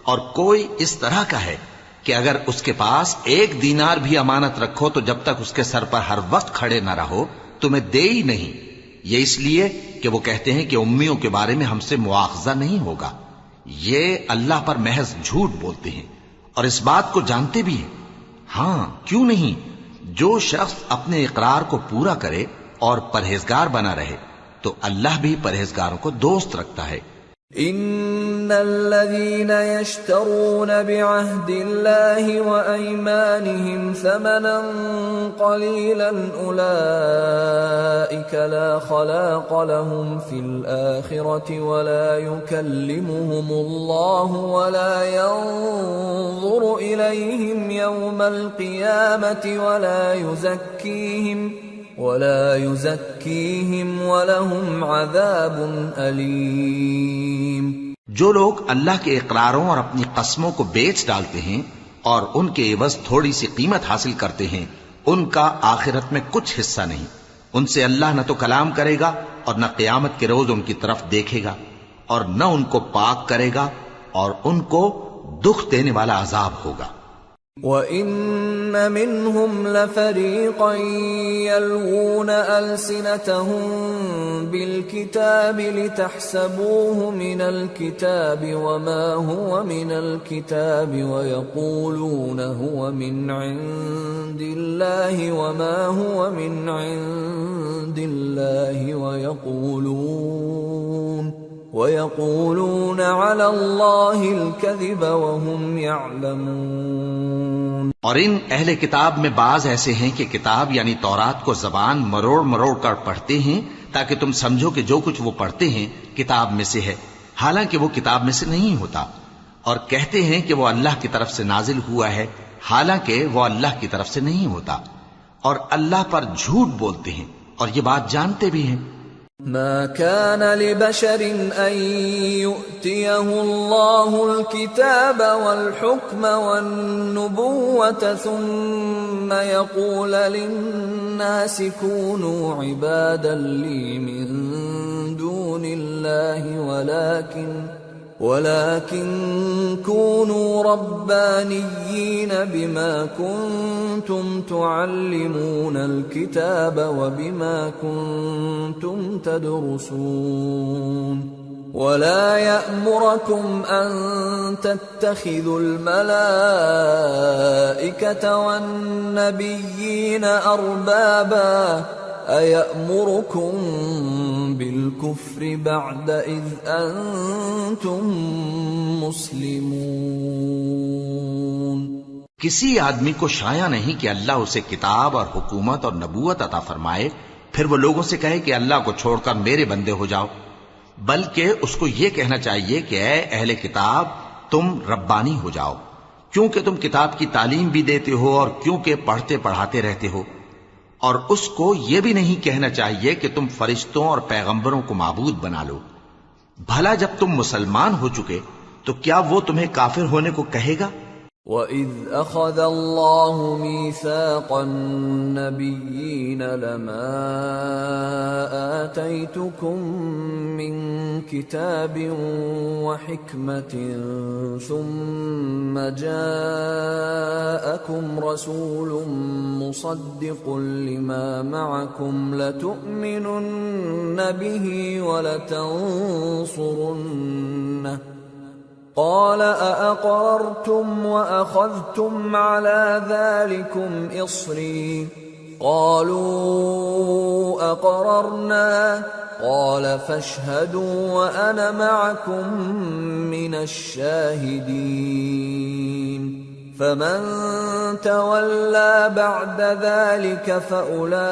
اور کوئی اس طرح کا ہے کہ اگر اس کے پاس 1 دینار بھی امانت رکھو تو جب تک اس کے سر پر ہر وقت کھڑے نہ رہو تمہیں دے ہی نہیں. یہ اس لیے کہ وہ کہتے ہیں کہ امیوں کے بارے میں ہم سے مواخذہ نہیں ہوگا. یہ اللہ پر محض جھوٹ بولتے ہیں اور اس بات کو جانتے بھی ہیں. ہاں کیوں نہیں، جو شخص اپنے اقرار کو پورا کرے اور پرہیزگار بنا رہے تو اللہ بھی پرہیزگاروں کو دوست رکھتا ہے. ان الذين يشترون بعهد الله وايمانهم ثمنا قليلا اولئك لا خلاق لهم في الاخره ولا يكلمهم الله ولا ينظر اليهم يوم القيامه ولا يزكيهم ولهم عذاب أليم. جو لوگ اللہ کے اقراروں اور اپنی قسموں کو بیچ ڈالتے ہیں اور ان کے عوض تھوڑی سی قیمت حاصل کرتے ہیں ان کا آخرت میں کچھ حصہ نہیں. ان سے اللہ نہ تو کلام کرے گا اور نہ قیامت کے روز ان کی طرف دیکھے گا اور نہ ان کو پاک کرے گا اور ان کو دکھ دینے والا عذاب ہوگا. وَإِنَّ مِنْهُمْ لَفَرِيقًا يَلْوُونَ أَلْسِنَتَهُمْ بِالْكِتَابِ لِتَحْسَبُوهُ مِنَ الْكِتَابِ وَمَا هُوَ مِنَ الْكِتَابِ وَيَقُولُونَ هُوَ مِنْ عِنْدِ اللَّهِ وَمَا هُوَ مِنْ عِنْدِ اللَّهِ وَيَقُولُونَ عَلَى اللَّهِ الْكَذِبَ وَهُمْ يَعْلَمُونَ. اور ان اہل کتاب میں بعض ایسے ہیں کہ کتاب یعنی تورات کو زبان مروڑ مروڑ کر پڑھتے ہیں تاکہ تم سمجھو کہ جو کچھ وہ پڑھتے ہیں کتاب میں سے ہے، حالانکہ وہ کتاب میں سے نہیں ہوتا، اور کہتے ہیں کہ وہ اللہ کی طرف سے نازل ہوا ہے حالانکہ وہ اللہ کی طرف سے نہیں ہوتا، اور اللہ پر جھوٹ بولتے ہیں اور یہ بات جانتے بھی ہیں. ما كان لبشر أن يؤتيه الله الكتاب والحكم والنبوة ثم يقول للناس كونوا عبادا لي من دون الله ولكن كونوا ربانيين بما كنتم تعلمون الكتاب وبما كنتم تدرسون ولا يأمركم أن تتخذوا الملائكة والنبيين أربابا أَيَأْمُرُكُمْ بِالْكُفْرِ بَعْدَ إِذْ أَنْتُمْ مُسْلِمُونَ. کسی آدمی کو شایع نہیں کہ اللہ اسے کتاب اور حکومت اور نبوت عطا فرمائے پھر وہ لوگوں سے کہے کہ اللہ کو چھوڑ کر میرے بندے ہو جاؤ، بلکہ اس کو یہ کہنا چاہیے کہ اے اہل کتاب تم ربانی ہو جاؤ، کیونکہ تم کتاب کی تعلیم بھی دیتے ہو اور کیونکہ پڑھتے پڑھاتے رہتے ہو. اور اس کو یہ بھی نہیں کہنا چاہیے کہ تم فرشتوں اور پیغمبروں کو معبود بنا لو. بھلا جب تم مسلمان ہو چکے تو کیا وہ تمہیں کافر ہونے کو کہے گا؟ وَإِذْ أَخَذَ اللَّهُ مِيثَاقَ النَّبِيِّينَ لَمَا آتَيْتُكُم مِّن كِتَابٍ وَحِكْمَةٍ ثُمَّ جَاءَكُمْ رَسُولٌ مُصَدِّقٌ لِّمَا مَعَكُمْ لَتُؤْمِنُنَّ بِهِ وَلَتَنصُرُنَّهُ قال أأقررتم وأخذتم على ذلكم إصري قالوا أقررنا قال فاشهدوا وأنا معكم من الشاهدين فمن تولى بعد ذلك فأولئك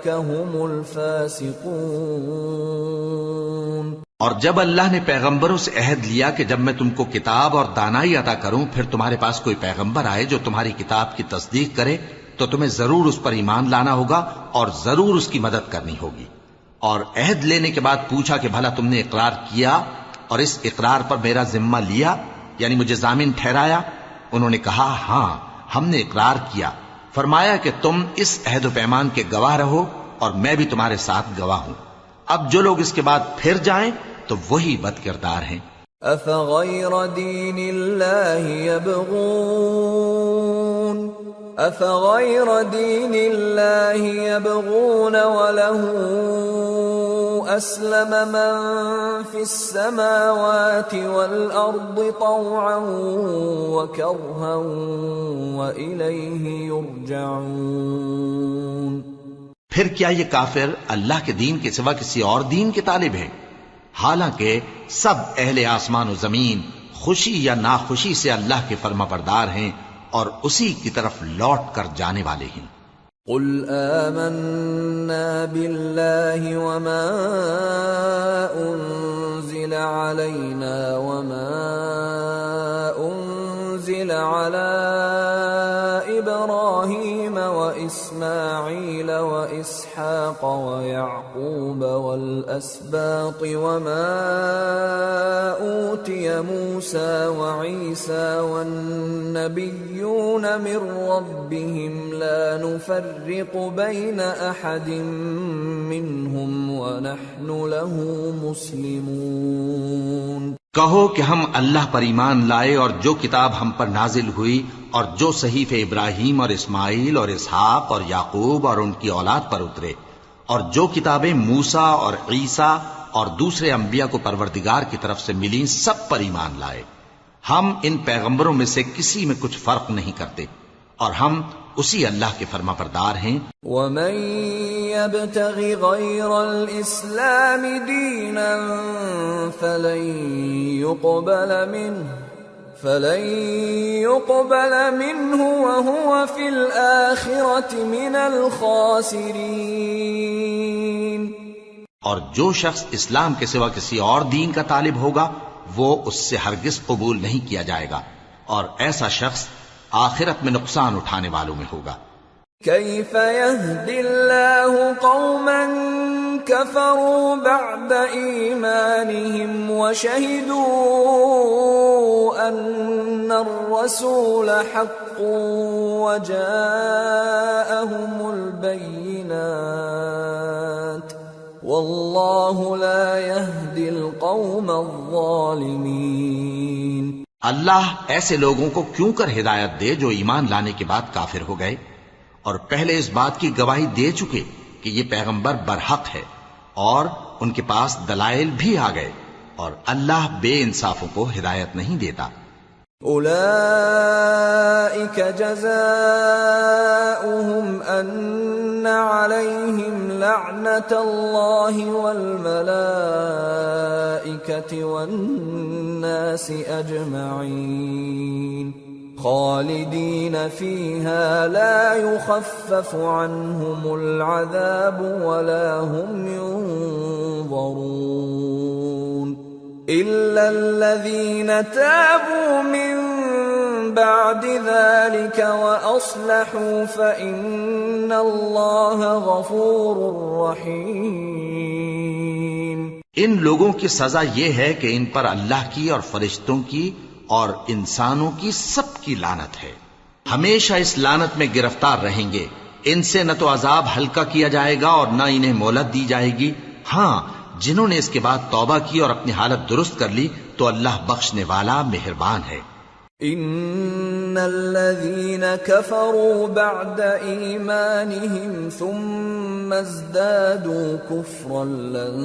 هم الفاسقون۔ اور جب اللہ نے پیغمبروں سے عہد لیا کہ جب میں تم کو کتاب اور دانائی عطا کروں پھر تمہارے پاس کوئی پیغمبر آئے جو تمہاری کتاب کی تصدیق کرے تو تمہیں ضرور اس پر ایمان لانا ہوگا اور ضرور اس کی مدد کرنی ہوگی۔ اور عہد لینے کے بعد پوچھا کہ بھلا تم نے اقرار کیا اور اس اقرار پر میرا ذمہ لیا، یعنی مجھے ضامن ٹھہرایا؟ انہوں نے کہا ہاں ہم نے اقرار کیا۔ فرمایا کہ تم اس عہد و پیمان کے گواہ رہو اور میں بھی تمہارے ساتھ گواہ ہوں۔ اب جو لوگ اس کے بعد پھر جائیں تو وہی بد کردار ہیں۔ أفغير دين الله يبغون وله أسلم من في السماوات والأرض طوعا وكرها وإليه يرجعون۔ پھر کیا یہ کافر اللہ کے دین کے سوا کسی اور دین کے طالب ہیں؟ حالانکہ سب اہل آسمان و زمین خوشی یا ناخوشی سے اللہ کے فرما بردار ہیں اور اسی کی طرف لوٹ کر جانے والے ہیں۔ قل آمنا بالله وما أنزل علينا وما أنزل على إبراهيم وإسماعيل وإسحاق ويعقوب والأسباط وما أوتي موسى وعيسى والنبيون من ربهم لا نفرق بين أحد منهم ونحن له مسلمون۔ کہو کہ ہم اللہ پر ایمان لائے اور جو کتاب ہم پر نازل ہوئی اور جو صحیفے ابراہیم اور اسماعیل اور اسحاق اور یعقوب اور ان کی اولاد پر اترے اور جو کتابیں موسیٰ اور عیسیٰ اور دوسرے انبیاء کو پروردگار کی طرف سے ملیں سب پر ایمان لائے۔ ہم ان پیغمبروں میں سے کسی میں کچھ فرق نہیں کرتے اور ہم اسی اللہ کے فرما بردار ہیں۔ وَمَن يَبْتَغِ غَيْرَ الْإِسْلَامِ دِينًا فَلَن يُقْبَلَ مِنْهُ وَهُوَ فِي الْآخِرَةِ مِنَ الْخَاسِرِينَ۔ اور جو شخص اسلام کے سوا کسی اور دین کا طالب ہوگا وہ اس سے ہرگز قبول نہیں کیا جائے گا اور ایسا شخص آخرت میں نقصان اٹھانے والوں میں ہوگا۔ كيف يهدي الله قوما كفروا بعد إيمانهم وشهدوا أن الرسول حق وجاءهم البينات والله لا يهدي القوم الظالمين۔ اللہ ایسے لوگوں کو کیوں کر ہدایت دے جو ایمان لانے کے بعد کافر ہو گئے اور پہلے اس بات کی گواہی دے چکے کہ یہ پیغمبر برحق ہے اور ان کے پاس دلائل بھی آ گئے، اور اللہ بے انصافوں کو ہدایت نہیں دیتا۔ اولئک جزاؤہم ان علیہم لعنت اللہ والملائکۃ والناس اجمعین خالدین فیہا لا یخفف عنہم العذاب ولا هم ينظرون إلا الذين تابوا من بعد ذلك وأصلحوا فإن الله غفور رحيم۔ ان لوگوں کی سزا یہ ہے کہ ان پر اللہ کی اور فرشتوں کی اور انسانوں کی سب کی لعنت ہے، ہمیشہ اس لعنت میں گرفتار رہیں گے۔ ان سے نہ تو عذاب ہلکا کیا جائے گا اور نہ انہیں مہلت دی جائے گی۔ ہاں، جنہوں نے اس کے بعد توبہ کی اور اپنی حالت درست کر لی تو اللہ بخشنے والا مہربان ہے۔ ان الذين كفروا بعد ايمانهم ثم ازدادوا كفرا لن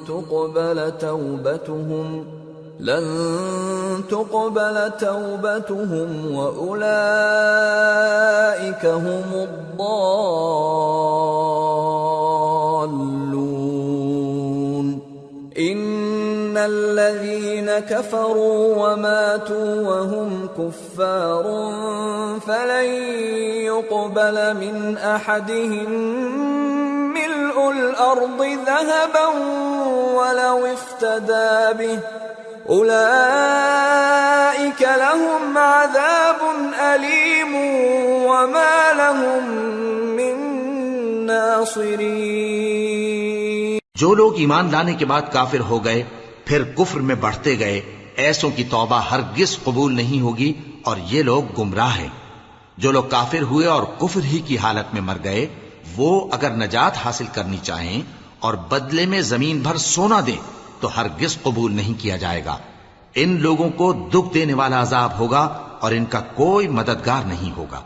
تقبل توبتهم لن تقبل توبتهم وأولئك هم الضالون إن الذين كفروا وماتوا وهم كفار فلن يقبل من أحدهم ملء الأرض ذهبا ولو افتدى به أولئك لهم عذاب أليم وما لهم من ناصرين۔ جو لوگ ایمان لانے کے بعد کافر ہو گئے پھر کفر میں بڑھتے گئے، ایسوں کی توبہ ہرگز قبول نہیں ہوگی اور یہ لوگ گمراہ ہیں۔ جو لوگ کافر ہوئے اور کفر ہی کی حالت میں مر گئے، وہ اگر نجات حاصل کرنی چاہیں اور بدلے میں زمین بھر سونا دیں تو ہرگز قبول نہیں کیا جائے گا۔ ان لوگوں کو دکھ دینے والا عذاب ہوگا اور ان کا کوئی مددگار نہیں ہوگا۔